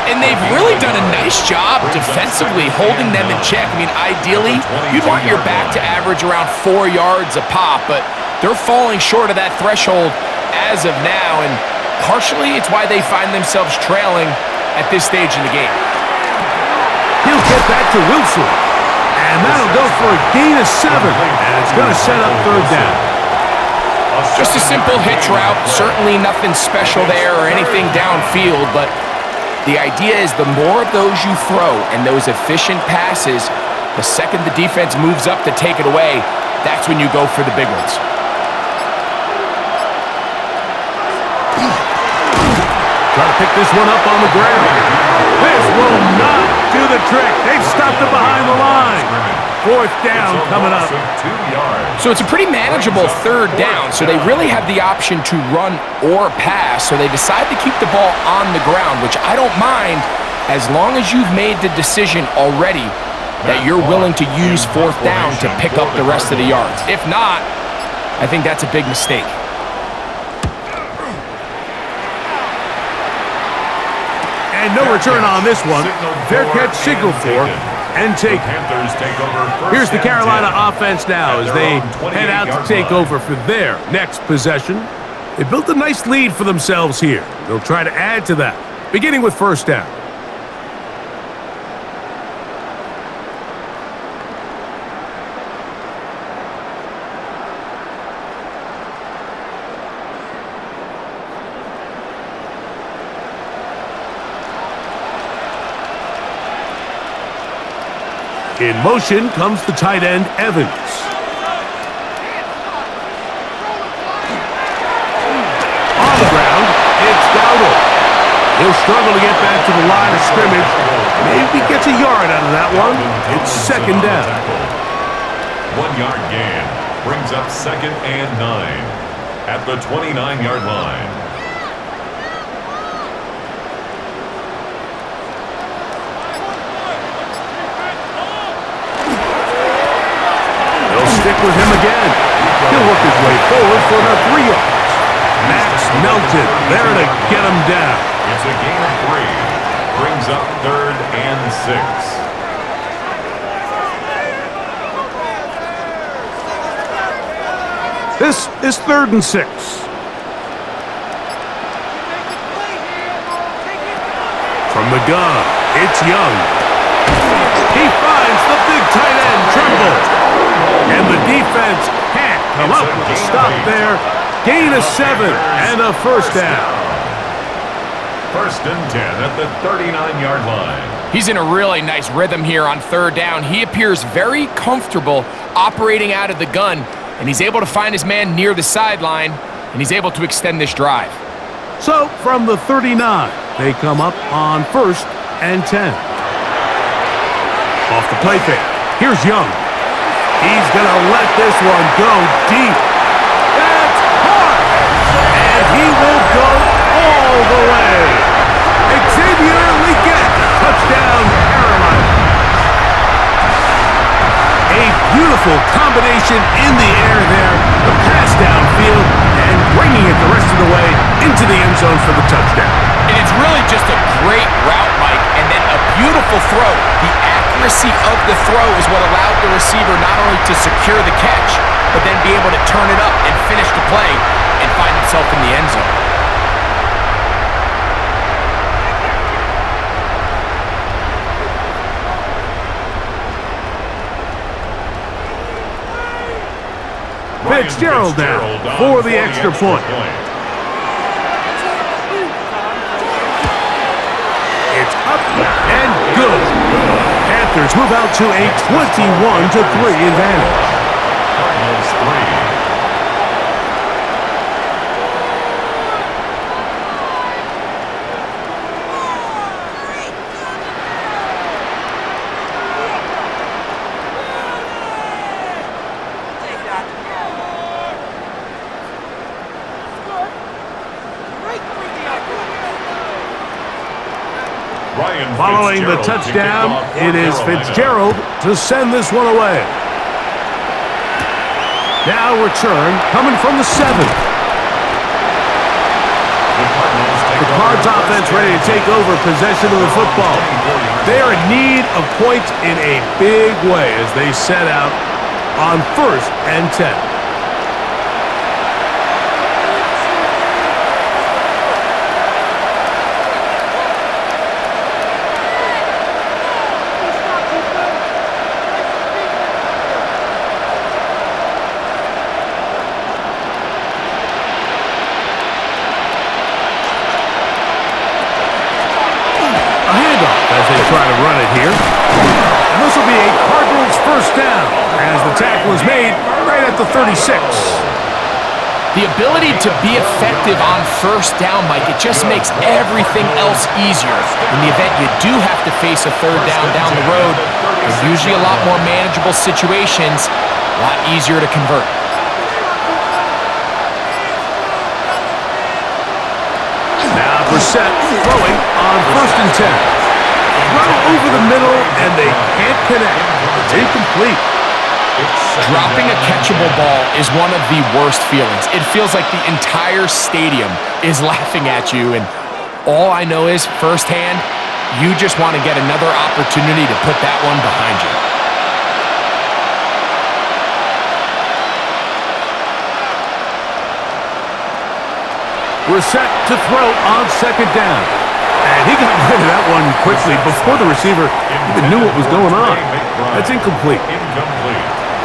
And they've really done a nice job defensively holding them in check. I mean, ideally, you'd want your back to average around 4 yards a pop, but they're falling short of that threshold as of now, and partially it's why they find themselves trailing at this stage in the game. He'll get back to Wilson. And that'll go for a gain of 7, and it's going to set up 3rd down. Just a simple hitch route, certainly nothing special there or anything downfield, but the idea is the more of those you throw and those efficient passes, the second the defense moves up to take it away, that's when you go for the big ones. Try to pick this one up on the ground. This will not do the trick. They've stopped it behind the line. 4th down coming up. So it's a pretty manageable 3rd down, so they really have the option to run or pass, so they decide to keep the ball on the ground, which I don't mind as long as you've made the decision already that you're willing to use 4th down to pick up the rest of the yards. If not, I think that's a big mistake. And no return on this one. Fair catch signaled for and taken. Here's the Carolina offense now as they head out to take over for their next possession. They built a nice lead for themselves here. They'll try to add to that, beginning with 1st down. In motion comes the tight end, Evans. On the ground, it's Dowdle. He'll struggle to get back to the line of scrimmage. Maybe gets a yard out of that one. It's 2nd down. 1-yard gain brings up 2nd and 9 at the 29-yard line. Stick with him again. He'll work his way forward for about 3 yards. Max Melton there to get him down. It's a gain of 3. Brings up 3rd and 6. This is 3rd and 6. From the gun, it's Young. He finds the big tight end, Tremble. And the defense can't come up with a stop there. Gain of 7 and a 1st down. 1st and 10 at the 39-yard line. He's in a really nice rhythm here on 3rd down. He appears very comfortable operating out of the gun. and he's able to find his man near the sideline, and he's able to extend this drive. So, from the 39, they come up on 1st and 10. Off the play fake. Here's Young. He's going to let this one go deep. That's hard! And he will go all the way. Xavier Legette, touchdown, Carolina. A beautiful combination in the air there. The pass downfield and bringing it the rest of the way into the end zone for the touchdown. And it's really just a great route, Mike, and then a beautiful throw. The accuracy of the throw is what allowed the receiver not only to secure the catch, but then be able to turn it up and finish the play and find himself in the end zone. Fitzgerald now for the extra point. It's up and good. Panthers move out to a 21-3 advantage. Cardinals 3. Following the touchdown, it is Fitzgerald to send this one away. Now return coming from the 7. The Cards offense ready to take over possession of the football. They are in need of points in a big way as they set out on 1st and 10. Try to run it here. And this will be a Cardinals first down as the tackle is made right at the 36. The ability to be effective on first down, Mike, it just makes everything else easier. In the event you do have to face a third down the road, there's usually a lot more manageable situations, a lot easier to convert. Now Brissett throwing on 1st and 10. Throw over the middle, and they can't connect. It's incomplete. Dropping a catchable ball is one of the worst feelings. It feels like the entire stadium is laughing at you, and all I know is, firsthand, you just want to get another opportunity to put that one behind you. Brissett to throw on 2nd down. And he got rid of that one quickly before the receiver even knew what was going on. That's incomplete.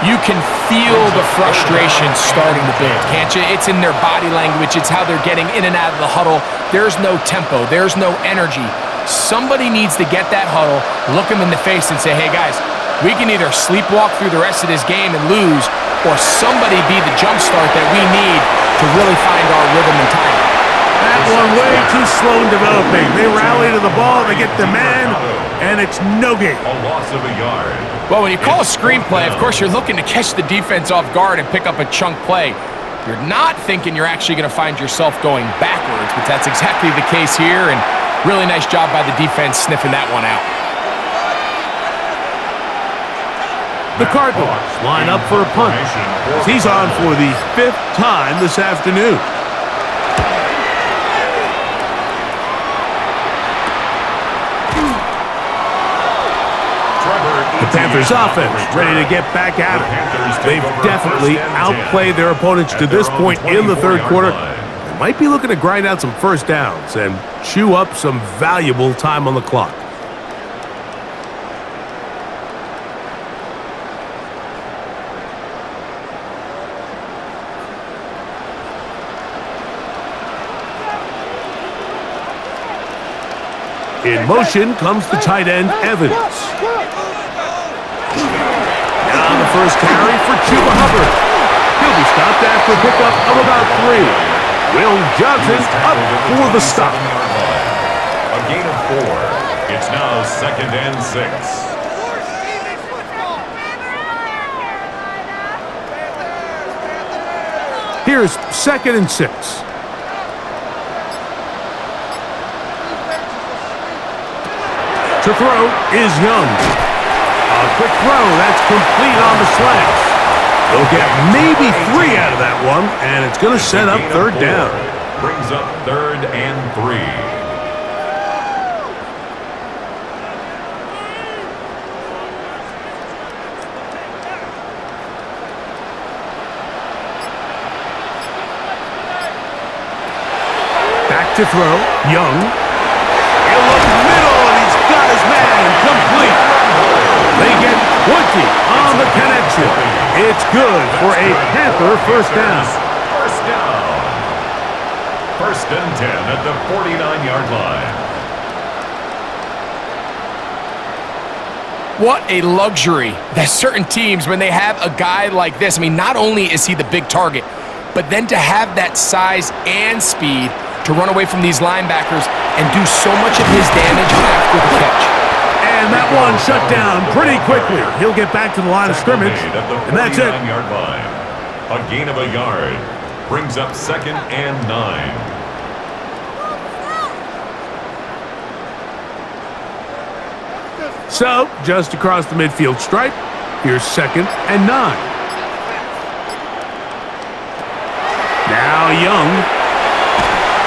You can feel the frustration starting to build, can't you? It's in their body language. It's how they're getting in and out of the huddle. There's no tempo. There's no energy. Somebody needs to get that huddle, look them in the face and say, hey, guys, we can either sleepwalk through the rest of this game and lose, or somebody be the jump start that we need to really find our rhythm and timing. That one way too slow in developing. They rally to the ball, they get the man, and it's no gain. A loss of a yard. Well, when you call a screenplay, of course you're looking to catch the defense off guard and pick up a chunk play. You're not thinking you're actually going to find yourself going backwards, but that's exactly the case here, and really nice job by the defense sniffing that one out. The Cardinals line up for a punt. He's on for the 5th time this afternoon. The Panthers offense ready to get back at it. They've definitely outplayed their opponents to this point in the 3rd quarter. They might be looking to grind out some first downs and chew up some valuable time on the clock. In motion comes the tight end, Evans. Now the first carry for Chuba Hubbard. He'll be stopped after a pickup of about 3. Will Johnson up for the stop. A gain of 4. It's now 2nd and 6. Here's 2nd and 6. To throw is Young. A quick throw, that's complete on the slash. They'll get maybe 3 out of that one, and it's going to set up 3rd down. Brings up 3rd and 3. Back to throw, Young. He'll look middle, and he's got his man complete. They get 20 on the connection. It's good for a Panther 1st down. 1st down. 1st and 10 at the 49-yard line. What a luxury that certain teams, when they have a guy like this, I mean, not only is he the big target, but then to have that size and speed to run away from these linebackers and do so much of his damage after the catch. And that one shut down pretty quickly. He'll get back to the line of scrimmage, and that's it. 49-yard line. A gain of a yard. Brings up 2nd and 9. So, just across the midfield stripe, here's 2nd and 9. Now Young.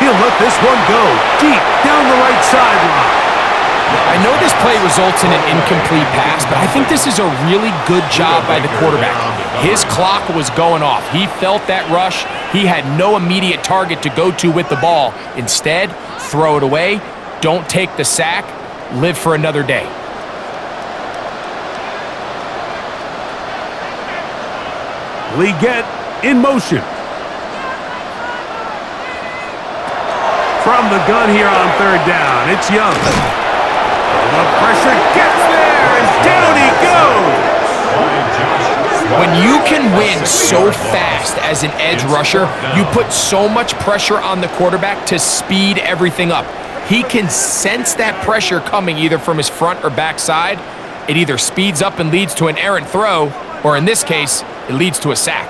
He'll let this one go deep down the right sideline. I know this play results in an incomplete pass, but I think this is a really good job by the quarterback. His clock was going off. He felt that rush. He had no immediate target to go to with the ball. Instead, throw it away. Don't take the sack. Live for another day. Leggett in motion. From the gun here on 3rd down, it's Young. The pressure gets there, and down he goes. When you can win so fast as an edge rusher, you put so much pressure on the quarterback to speed everything up. He can sense that pressure coming either from his front or back side. It either speeds up and leads to an errant throw, or in this case, it leads to a sack.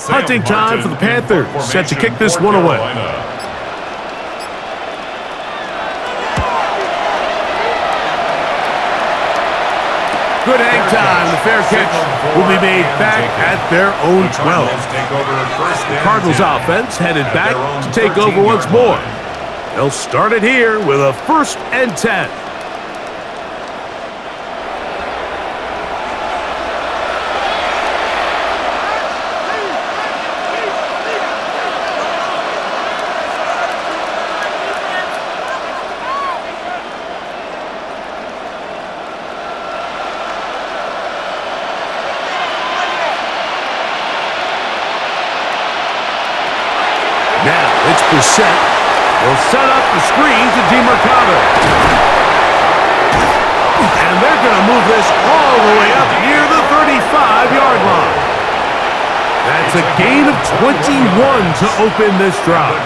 Hunting time for the Panthers, set to kick this one away. Good hang time. The fair catch will be made back at their own 12. The Cardinals offense headed back to take over once more. They'll start it here with a 1st and 10. Now it's Brissett. They'll set up the screen to DeMercado. And they're going to move this all the way up near the 35-yard line. That's a gain of 21 to open this drive.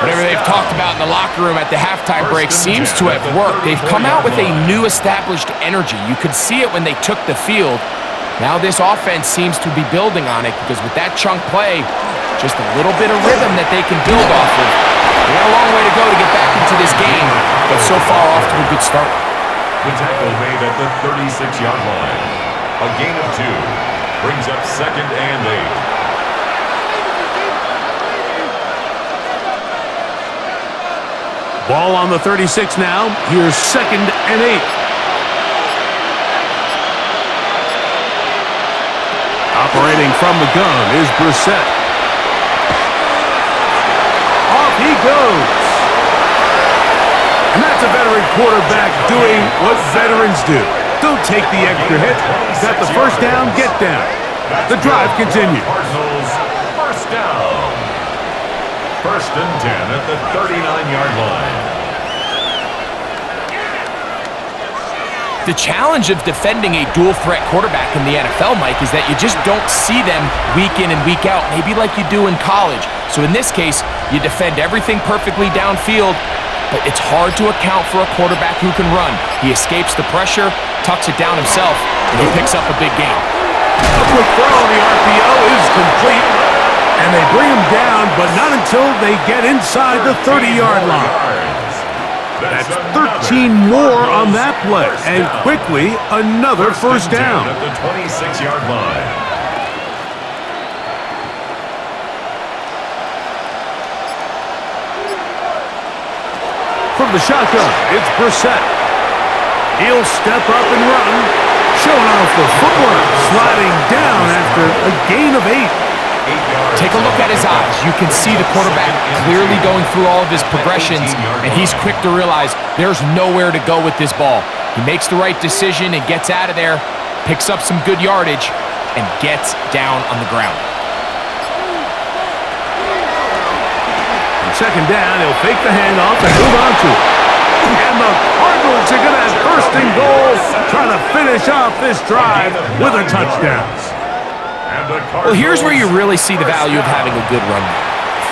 Whatever they've talked about in the locker room at the halftime break seems to have worked. They've come out with a new established energy. You could see it when they took the field. Now this offense seems to be building on it because with that chunk play, just a little bit of rhythm that they can build off of. They got a long way to go to get back into this game, but so far off to a good start. The tackle made at the 36-yard line. A gain of 2. Brings up 2nd and 8. Ball on the 36 now. Here's 2nd and 8. Operating from the gun is Brissett. Off he goes. And that's a veteran quarterback doing what veterans do. Don't take the extra hit. Got the 1st down, get down. The drive continues. Cardinals 1st down. 1st and 10 at the 39-yard line. The challenge of defending a dual-threat quarterback in the NFL, Mike, is that you just don't see them week in and week out, maybe like you do in college. So in this case, you defend everything perfectly downfield, but it's hard to account for a quarterback who can run. He escapes the pressure, tucks it down himself, and he picks up a big gain. A quick throw on the RPO is complete, and they bring him down, but not until they get inside the 30-yard line. That's 13 more on that play, and quickly another first down. At the 26-yard line. From the shotgun, it's Brissett. He'll step up and run, showing off the footwork, sliding down after a gain of 8. Take a look at his eyes. You can see the quarterback clearly going through all of his progressions, and he's quick to realize there's nowhere to go with this ball. He makes the right decision and gets out of there, picks up some good yardage, and gets down on the ground. On second down, he'll fake the handoff and move on to it. And the Cardinals are going to have first and goal, trying to finish off this drive with a touchdown. Well, here's where you really see the value of having a good run game.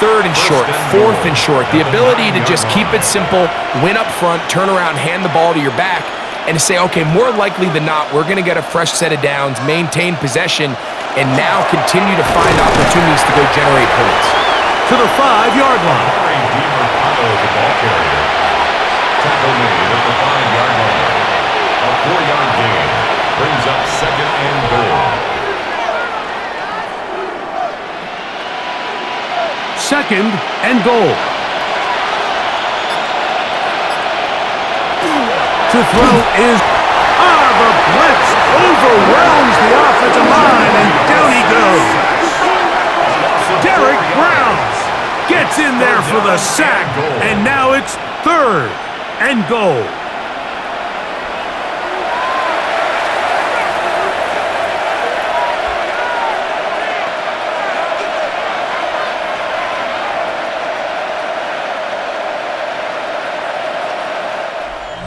Third and short, fourth and short. The ability to just keep it simple, win up front, turn around, hand the ball to your back, and to say, okay, more likely than not, we're going to get a fresh set of downs, maintain possession, and now continue to find opportunities to go generate points. To the 5-yard line. Tackle made at the 5-yard line. A 4-yard gain brings up second and goal. Second and goal. To throw is the blitz overwhelms the offensive line, and down he goes. Derek Brown gets in there for the sack, and now it's third and goal.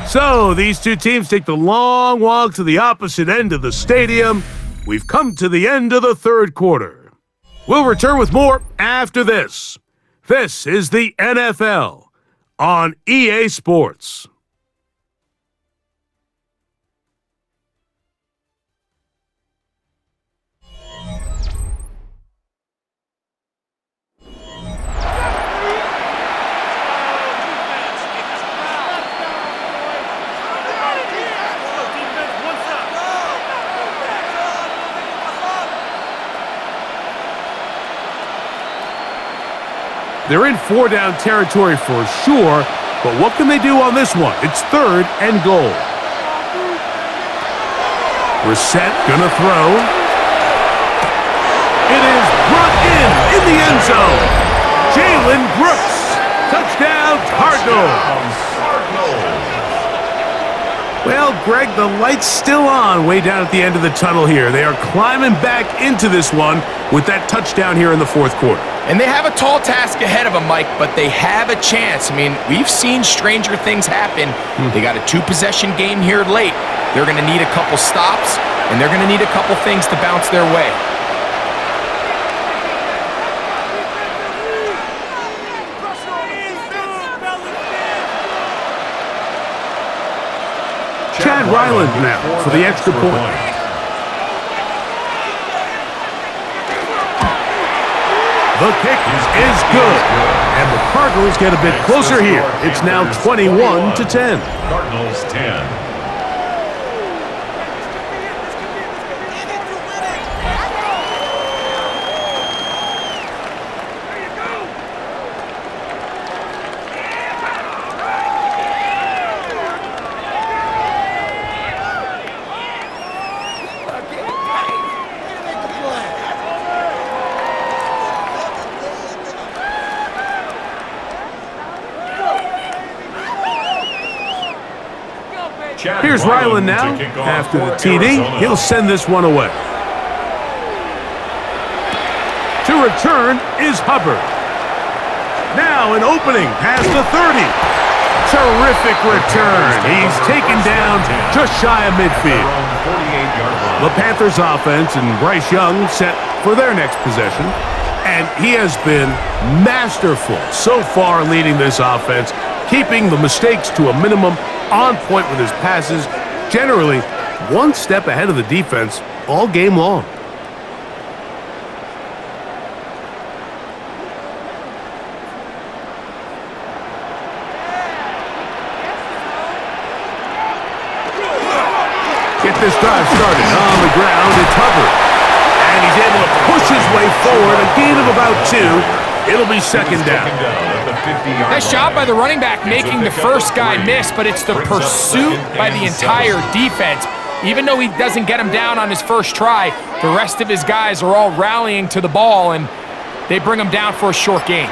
So, these two teams take the long walk to the opposite end of the stadium. We've come to the end of the third quarter. We'll return with more after this. This is the NFL on EA Sports. They're in 4-down territory for sure, but what can they do on this one? It's third and goal. Brissett gonna throw. It is brought in the end zone. Jalen Brooks. Touchdown, Cardinals. Well, Greg, the light's still on way down at the end of the tunnel here. They are climbing back into this one with that touchdown here in the fourth quarter. And they have a tall task ahead of them, Mike, but they have a chance. I mean, we've seen stranger things happen. They got a 2-possession game here late. They're going to need a couple stops, and they're going to need a couple things to bounce their way. Chad Ryland now for the extra point. The kick is good, and the Cardinals get a bit closer here. It's now 21-10. Cardinals 10. Here's Ryland now. After the TD, he'll send this one away. To return is Hubbard. Now an opening past the 30. terrific return. He's taken down just shy of midfield. The Panthers offense and Bryce Young set for their next possession. And he has been masterful so far leading this offense, keeping the mistakes to a minimum, on point with his passes, generally one step ahead of the defense all game long. Get this drive started on the ground. It's Hubbard. And he's able to push his way forward, a gain of about 2. It'll be second down. Nice job by the running back making the first guy miss, but it's the pursuit by the entire defense. Even though he doesn't get him down on his first try, the rest of his guys are all rallying to the ball, and they bring him down for a short gain.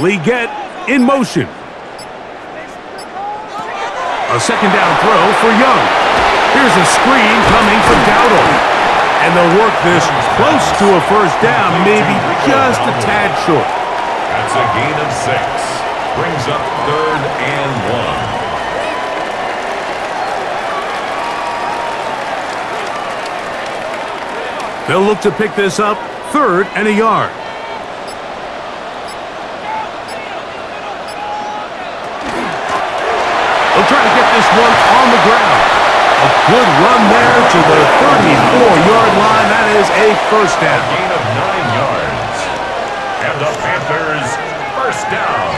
Leggett in motion. A second down throw for Young. Here's a screen coming from Dowdle. And they'll work this close to a first down, maybe just a tad short. That's a gain of 6. Brings up 3rd and 1. They'll look to pick this up 3rd and a yard. They'll try to get this one on the ground. A good run there to the 34-yard line. That is a first down. A gain of 9 yards. And the Panthers first down.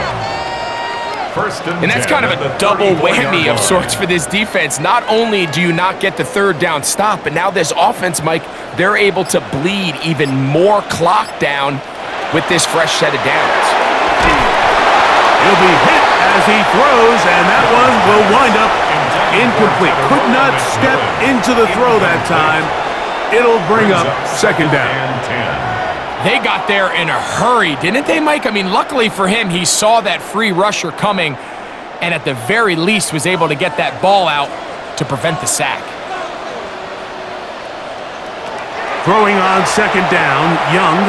And that's kind of a double whammy of sorts for this defense. Not only do you not get the third down stop, but now this offense, Mike, they're able to bleed even more clock down with this fresh set of downs. He'll be hit as he throws, and that one will wind up incomplete. Could not step into the throw that time. It'll bring up second down. They got there in a hurry, didn't they, Mike? I mean, luckily for him, he saw that free rusher coming and at the very least was able to get that ball out to prevent the sack. Throwing on second down, Young.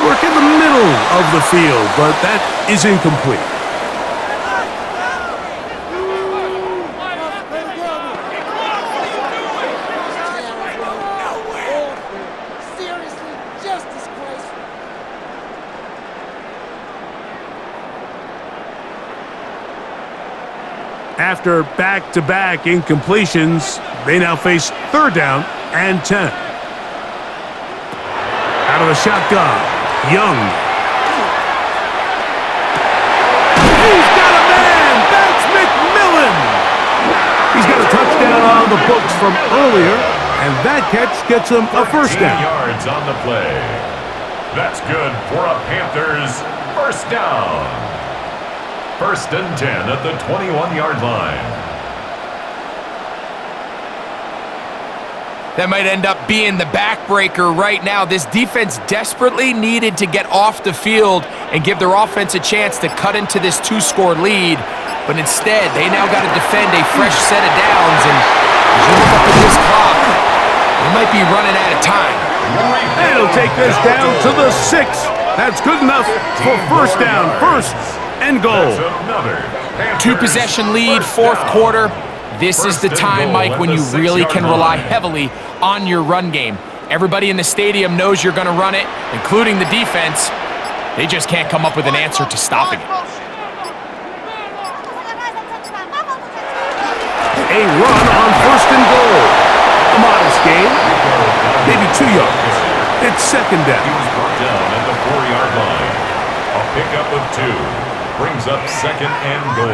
Work in the middle of the field, but that is incomplete. After back-to-back incompletions, they now face third down and 10. Out of the shotgun, Young. He's got a man! That's McMillan! He's got a touchdown on the books from earlier, and that catch gets him a first down. Yards on the play. That's good for a Panthers first down. First and 10 at the 21-yard line. That might end up being the backbreaker right now. This defense desperately needed to get off the field and give their offense a chance to cut into this 2-score lead. But instead, they now got to defend a fresh set of downs. And as you look up at this clock, they might be running out of time. And he'll take this down to the 6. That's good enough for first down. First and goal. 2-possession lead, fourth quarter. This is the time, Mike, when you really can rely heavily on your run game. Everybody in the stadium knows you're going to run it, including the defense. They just can't come up with an answer to stopping it. A run on first and goal. A modest gain, maybe 2 yards. It's second down. He was brought down at the 4-yard line. A pickup of 2. Brings up second and goal.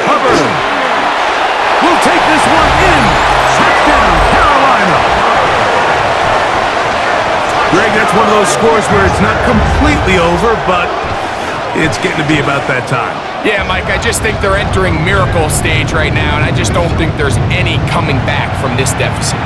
Hubbard will take this one in. Touchdown, Carolina. Greg, that's one of those scores where it's not completely over, but it's getting to be about that time. Yeah, Mike, I just think they're entering miracle stage right now, and I just don't think there's any coming back from this deficit.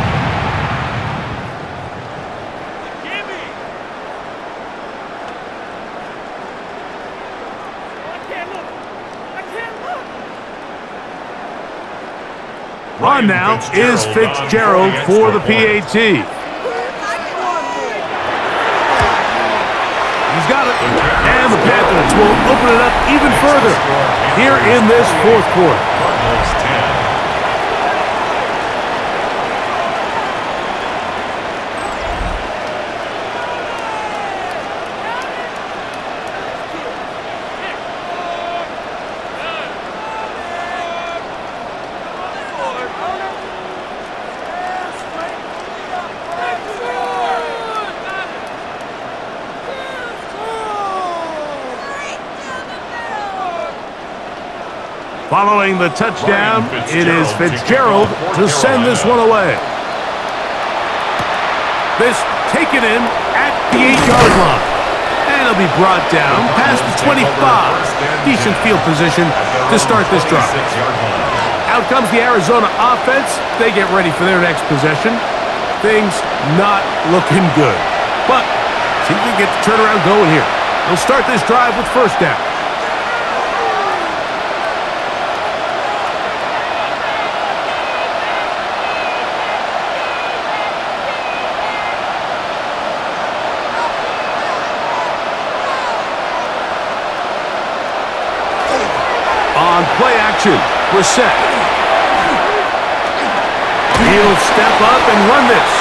On now is Fitzgerald for the PAT. He's got it. And the Panthers will open it up even further here in this fourth quarter. Cardinals 10. Following the touchdown, it is Fitzgerald to send this one away. This taken in at the 8-yard line. And it'll be brought down past the 25. Decent field position to start this drive. Out comes the Arizona offense. They get ready for their next possession. Things not looking good. But see if we can get the turnaround going here. They'll start this drive with first down. On play action, Brissett. He'll step up and run this.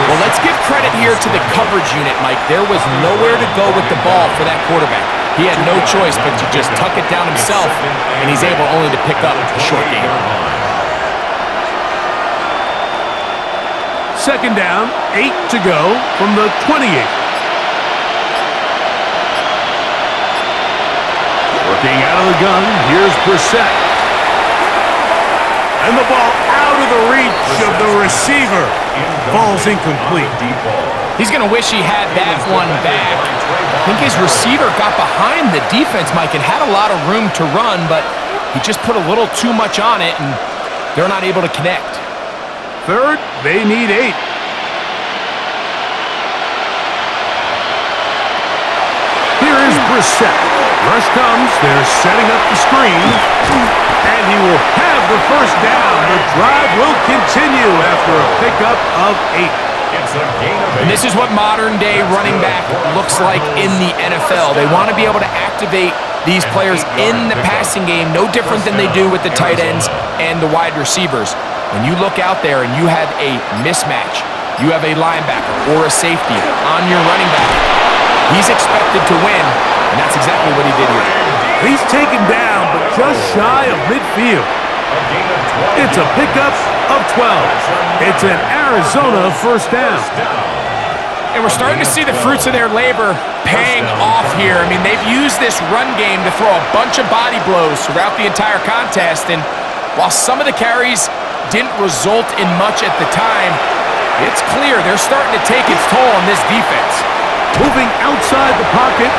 Well, let's give credit here to the coverage unit, Mike. There was nowhere to go with the ball for that quarterback. He had no choice but to just tuck it down himself, and he's able only to pick up a short gain. Second down, 8 to go from the 28. Working out of the gun, here's Brissett. And the ball out of the reach of the receiver. Falls incomplete. He's going to wish he had that one back. I think his receiver got behind the defense, Mike, and had a lot of room to run, but he just put a little too much on it, and they're not able to connect. Third, they need 8. Here is Brissett. Rush comes. They're setting up the screen. And he will have the first down. The drive will continue after a pickup of 8. And this is what modern-day running back looks like in the NFL. They want to be able to activate these players in the passing game, no different than they do with the tight ends and the wide receivers. When you look out there and you have a mismatch, you have a linebacker or a safety on your running back, he's expected to win, and that's exactly what he did here. He's taken down, but just shy of midfield. It's a pickup of 12. It's an Arizona first down. And we're starting to see the fruits of their labor paying off here. I mean, they've used this run game to throw a bunch of body blows throughout the entire contest, and while some of the carries didn't result in much at the time, it's clear they're starting to take its toll on this defense. Moving outside the pocket.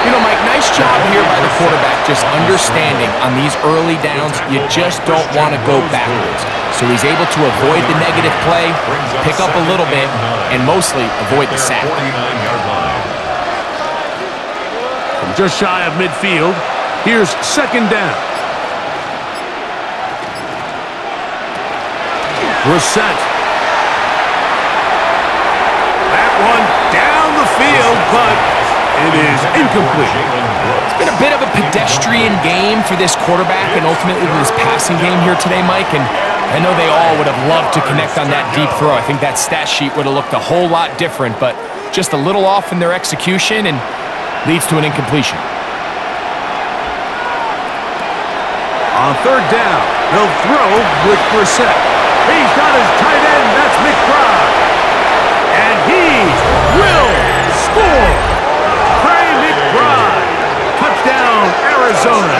You know, Mike, nice job here by the quarterback, just understanding on these early downs, you just don't want to go backwards. So he's able to avoid the negative play, pick up a little bit, and mostly avoid the sack. From just shy of midfield, here's second down. Brissett. That one down the field, but it is incomplete. It's been a bit of a pedestrian game for this quarterback and ultimately this passing game here today, Mike. And I know they all would have loved to connect on that deep throw. I think that stat sheet would have looked a whole lot different, but just a little off in their execution and leads to an incompletion. On third down, they'll throw with Brissett. He's got his tight end, that's McBride. And he will score. Trey McBride. Touchdown, Arizona.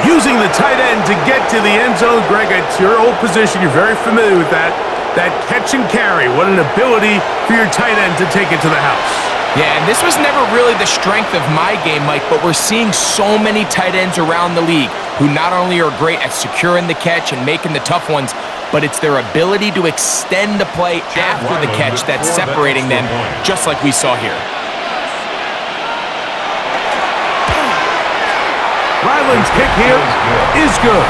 Using the tight end to get to the end zone. Greg, it's your old position. You're very familiar with that. That catch and carry. What an ability for your tight end to take it to the house. Yeah, and this was never really the strength of my game, Mike, but we're seeing so many tight ends around the league who not only are great at securing the catch and making the tough ones, but it's their ability to extend the play after the catch that's separating them, just like we saw here. Ryland's kick here is good.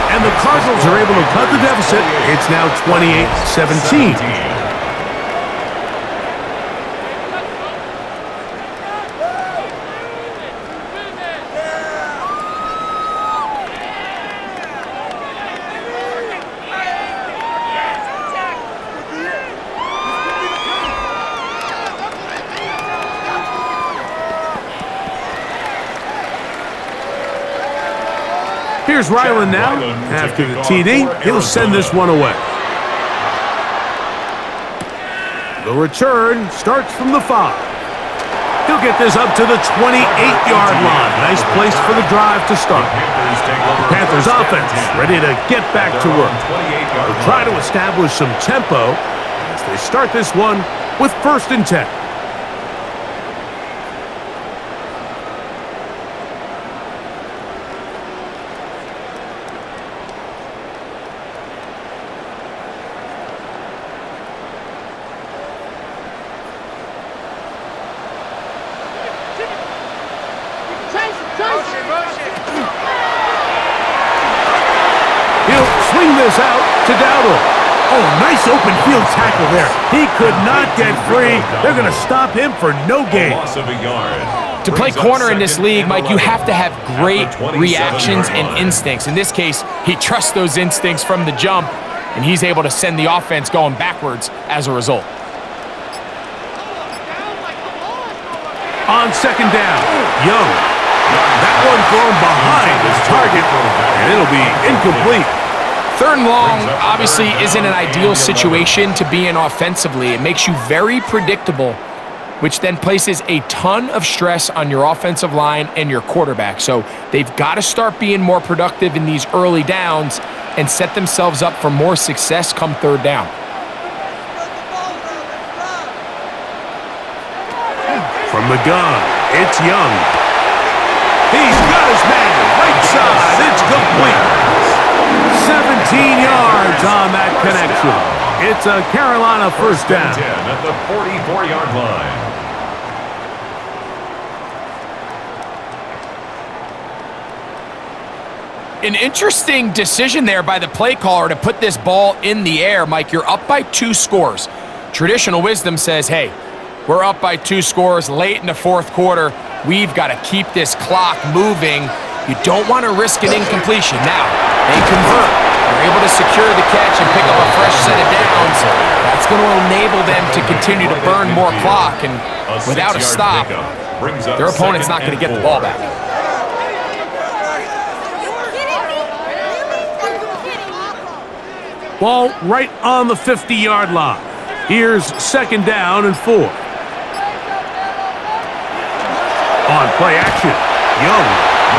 and the Cardinals are able to cut the deficit. It's now 28-17. Here's Ryland now. After the TD, he'll send this one away. The return starts from the 5. He'll get this up to the 28-yard line. Nice place for the drive to start. The Panthers offense ready to get back to work. They'll try to establish some tempo as they start this one with 1st and 10. He'll swing this out to Dowdle. Oh, nice open field tackle there. He could not get free. They're going to stop him for no gain. Loss of a yard. To play corner in this league, Mike, you have to have great reactions and instincts. In this case, he trusts those instincts from the jump, and he's able to send the offense going backwards as a result. On 2nd down, Young. That one thrown behind his target, and it'll be incomplete. 3rd and long obviously isn't an ideal situation to be in offensively. It makes you very predictable, which then places a ton of stress on your offensive line and your quarterback. So they've got to start being more productive in these early downs and set themselves up for more success come 3rd down. From the gun, it's Young. He's got his man right side. It's complete. 17 yards on that connection. It's a Carolina 1st down. 10 at the 44-yard line. An interesting decision there by the play caller to put this ball in the air. Mike, you're up by 2 scores. Traditional wisdom says, hey, we're up by 2 scores late in the 4th quarter. We've got to keep this clock moving. You don't want to risk an incompletion. Now, they convert. They're able to secure the catch and pick up a fresh set of downs. That's going to enable them to continue to burn more clock, and without a stop, their opponent's not going to get the ball back. Ball right on the 50-yard line. Here's 2nd down and 4. On play action, Young.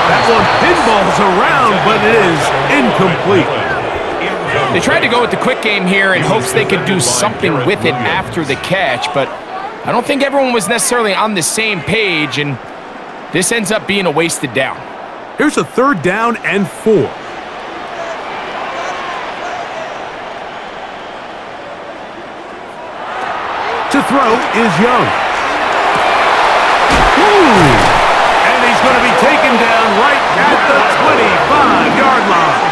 That one pinballs around, but it is incomplete. They tried to go with the quick game here in hopes they could do something with it after the catch, but I don't think everyone was necessarily on the same page, and this ends up being a wasted down. Here's a 3rd down and 4. To throw is Young. And he's going to be taken down right at the 25-yard line.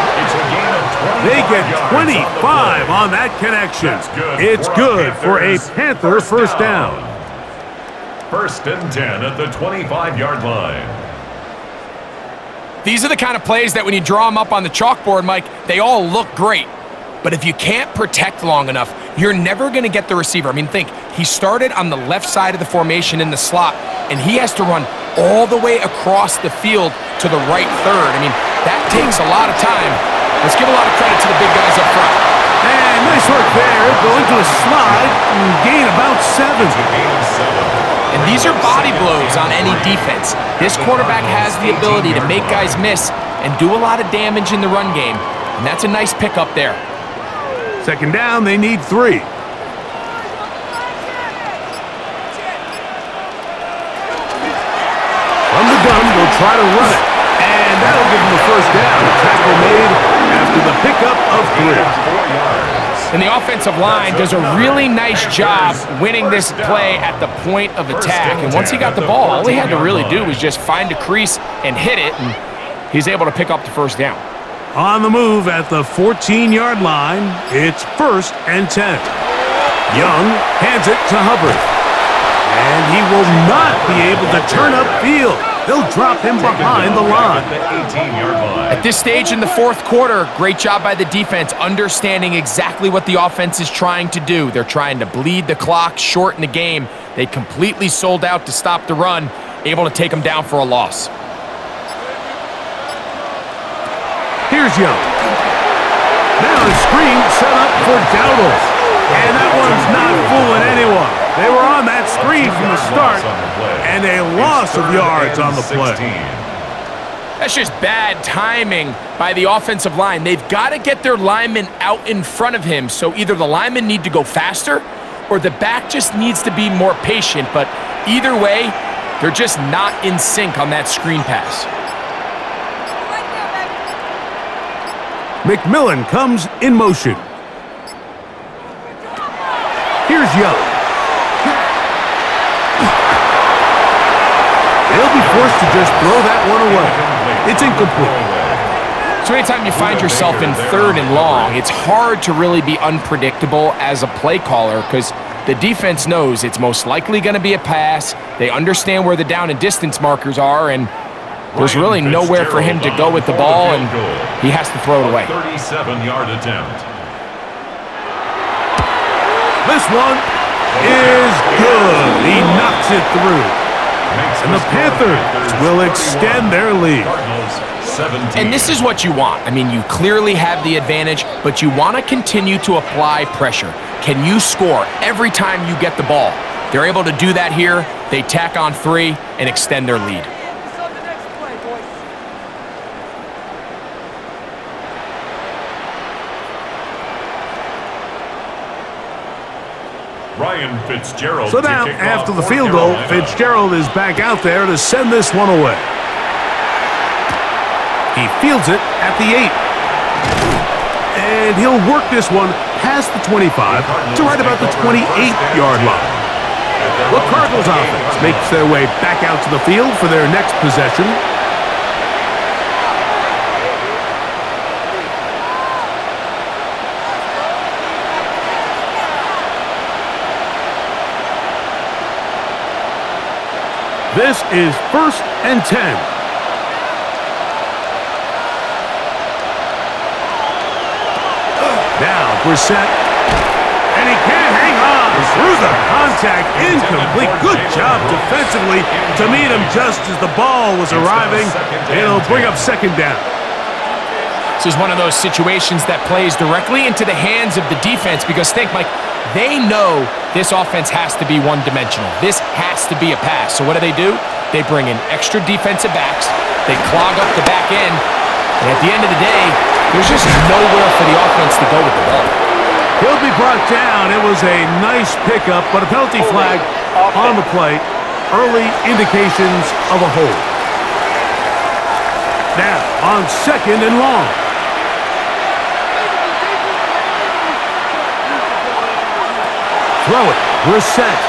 They get 25 on that connection. It's good for a Panther 1st down. 1st and 10 at the 25-yard line. These are the kind of plays that when you draw them up on the chalkboard, Mike, they all look great. But if you can't protect long enough, you're never going to get the receiver. I mean, think, he started on the left side of the formation in the slot, and he has to run all the way across the field to the right 3rd. I mean, that takes a lot of time. Let's give a lot of credit to the big guys up front. And nice work there. Going to a slide and gain about 7. And these are body blows on any defense. This quarterback has the ability to make guys miss and do a lot of damage in the run game, and that's a nice pickup there. 2nd down, they need 3. From the gun, they'll try to run it. And that'll give them the 1st down. A tackle made after the pickup of 3. And the offensive line does a really nice job winning this play at the point of attack. And once he got the ball, all he had to really do was just find a crease and hit it, and he's able to pick up the 1st down. On the move at the 14-yard line, it's 1st and 10. Young hands it to Hubbard. And he will not be able to turn upfield. They'll drop him behind the line. At this stage in the fourth quarter, great job by the defense understanding exactly what the offense is trying to do. They're trying to bleed the clock, shorten the game. They completely sold out to stop the run, able to take them down for a loss. Here's Young. Now a screen set up for Dowdle. And that one's not fooling anyone. They were on that screen from the start, and a loss of yards on the play. That's just bad timing by the offensive line. They've got to get their linemen out in front of him, so either the linemen need to go faster or the back just needs to be more patient. But either way, they're just not in sync on that screen pass. McMillan comes in motion. Here's Young. They'll be forced to just throw that one away. It's incomplete. So anytime you find yourself in 3rd and long, it's hard to really be unpredictable as a play caller because the defense knows it's most likely going to be a pass. They understand where the down and distance markers are, and there's really nowhere for him to go with the ball, and he has to throw it away. 37-yard attempt. This one is good. He knocks it through. And the Panthers will extend their lead. And this is what you want. I mean, you clearly have the advantage, but you want to continue to apply pressure. Can you score every time you get the ball? They're able to do that here. They tack on 3 and extend their lead. Ryan Fitzgerald. So now, after the field goal, Fitzgerald is back out there to send this one away. He fields it at the 8. And he'll work this one past the 25 to right about the 28-yard line. The Cardinals offense makes their way back out to the field for their next possession. This is 1st and 10. Now Brissett, and he can't hang on through the contact. Incomplete. Good job defensively to meet him just as the ball was arriving. It'll bring up 2nd down. This is one of those situations that plays directly into the hands of the defense because think, Mike, they know this offense has to be one-dimensional. This has to be a pass. So what do? They bring in extra defensive backs. They clog up the back end. And at the end of the day, there's just nowhere for the offense to go with the ball. He'll be brought down. It was a nice pickup, but a penalty flag on the play. Early indications of a hold. Now on 2nd and long. Throw it. Brissett.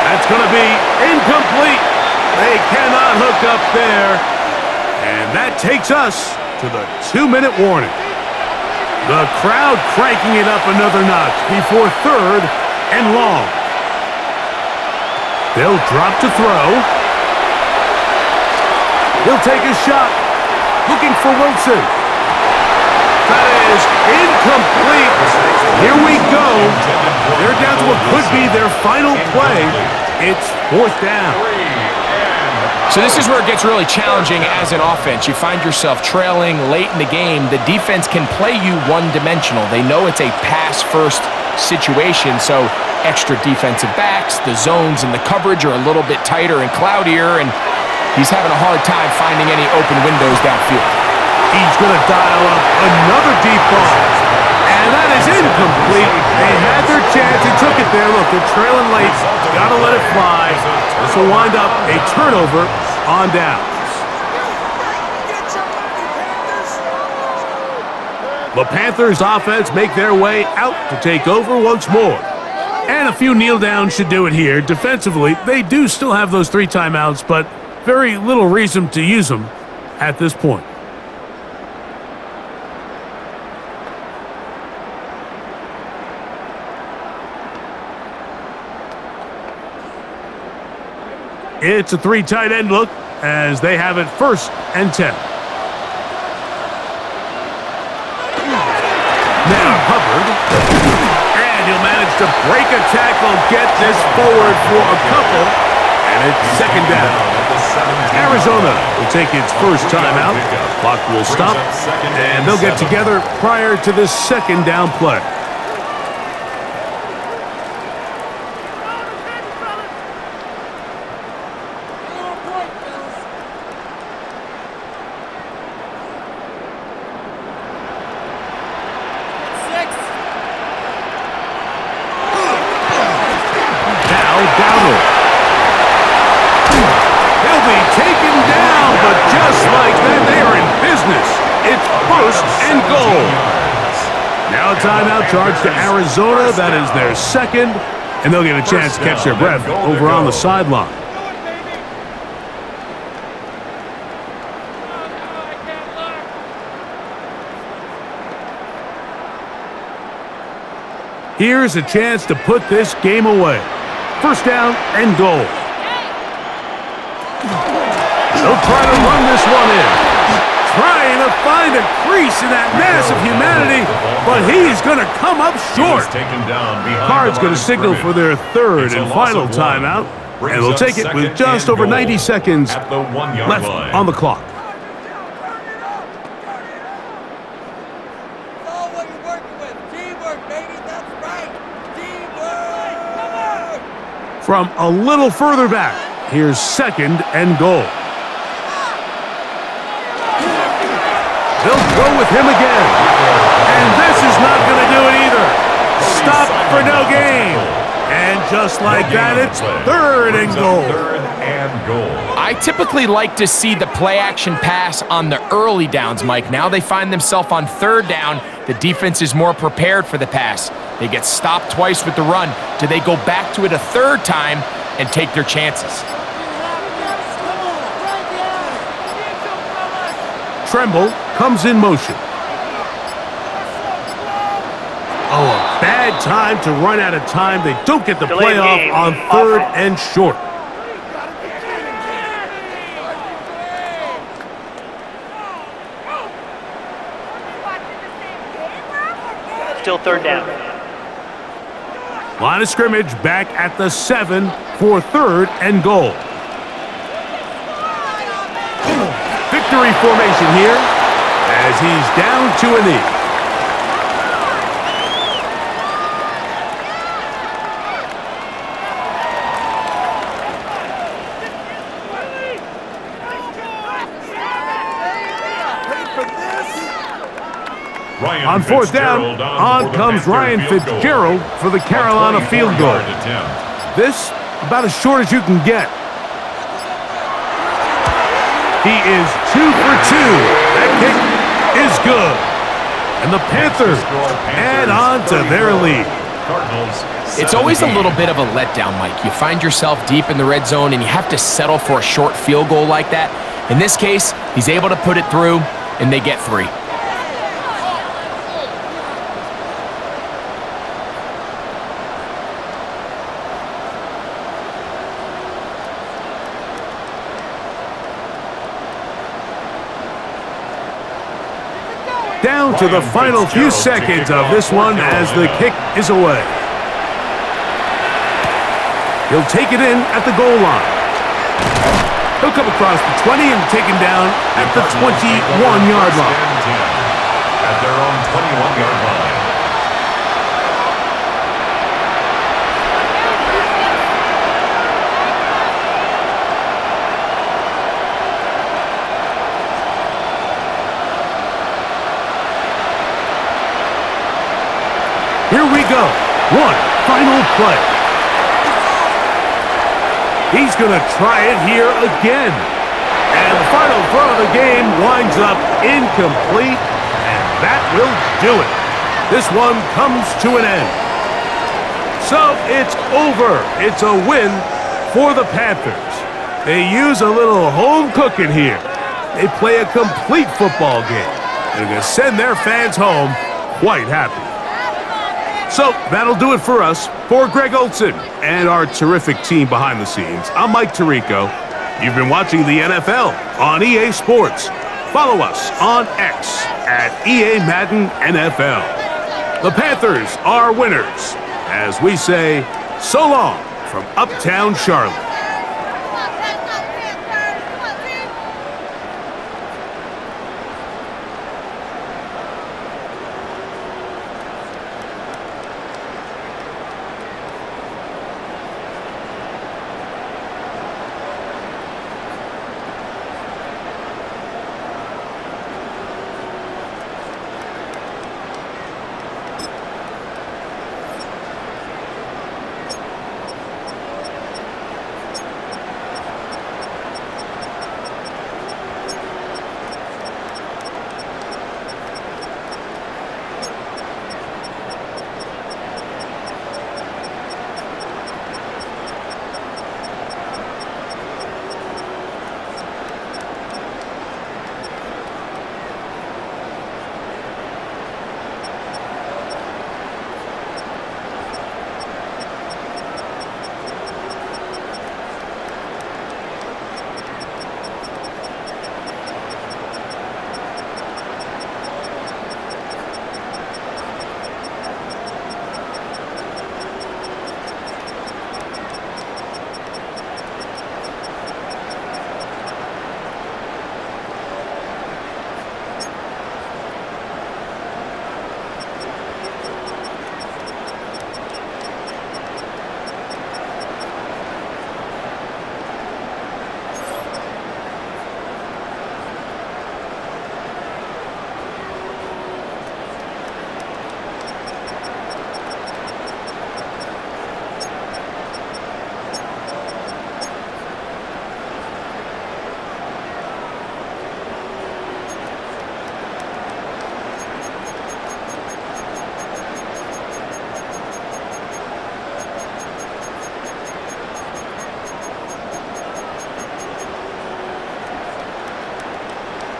That's going to be incomplete. They cannot hook up there. And that takes us to the 2-minute warning. The crowd cranking it up another notch before 3rd and long. They'll drop to throw. He'll take a shot. Looking for Wilson. That is incomplete. Here we go. They're down to what could be their final play. It's 4th down. So this is where it gets really challenging as an offense. You find yourself trailing late in the game. The defense can play you one-dimensional. They know it's a pass-first situation, so extra defensive backs, the zones and the coverage are a little bit tighter and cloudier, and he's having a hard time finding any open windows downfield. He's going to dial up another deep ball. And that is incomplete. They had their chance. He took it there. Look, they're trailing late. Got to let it fly. This will wind up a turnover on downs. The Panthers offense make their way out to take over once more. And a few kneel downs should do it here. Defensively, they do still have those 3 timeouts, but very little reason to use them at this point. It's a 3 tight end look as they have it 1st and 10. Now Hubbard. And he'll manage to break a tackle, get this forward for a couple, and it's 2nd down. Arizona will take its first timeout. Clock will stop, and they'll get together prior to this 2nd down play. Timeout charge to Arizona. That is their 2nd, and they'll get a chance to catch their breath over on the sideline. Here's a chance to put this game away. 1st down and goal. They'll try to run this one in. Trying to find a crease in that mass of humanity, but he's going to come up short. Card's going to signal for their 3rd and final timeout, and they'll take it with just over 90 seconds left on the clock. From a little further back, here's 2nd and goal. They'll go with him again. And this is not going to do it either. Stop for no gain. And just like that, it's 3rd and goal. I typically like to see the play-action pass on the early downs, Mike. Now they find themselves on 3rd down. The defense is more prepared for the pass. They get stopped twice with the run. Do they go back to it a 3rd time and take their chances? Tremble comes in motion. Oh, a bad time to run out of time. They don't get the play off on 3rd and short. Still 3rd down. Line of scrimmage back at the 7 for 3rd and goal. Victory formation here as he's down to a knee. On 4th down, on comes Ryan Fitzgerald for the Carolina field goal. This about as short as you can get. He is 2 for 2. That kick is good. And the Panthers add on to their lead. It's always a little bit of a letdown, Mike. You find yourself deep in the red zone and you have to settle for a short field goal like that. In this case, he's able to put it through and they get 3. Down to the final few seconds of this one as the kick is away. He'll take it in at the goal line. He'll come across the 20 and taken down at the 21-yard line. At their own 21-yard line. Here we go. One final play. He's going to try it here again. And the final throw of the game winds up incomplete, and that will do it. This one comes to an end. So it's over. It's a win for the Panthers. They use a little home cooking here. they play a complete football game. They're going to send their fans home quite happy. So that'll do it for us. For Greg Olson and our terrific team behind the scenes, I'm Mike Tirico. You've been watching the NFL on EA Sports. Follow us on X at EA Madden NFL. The Panthers are winners, as we say, so long from Uptown Charlotte.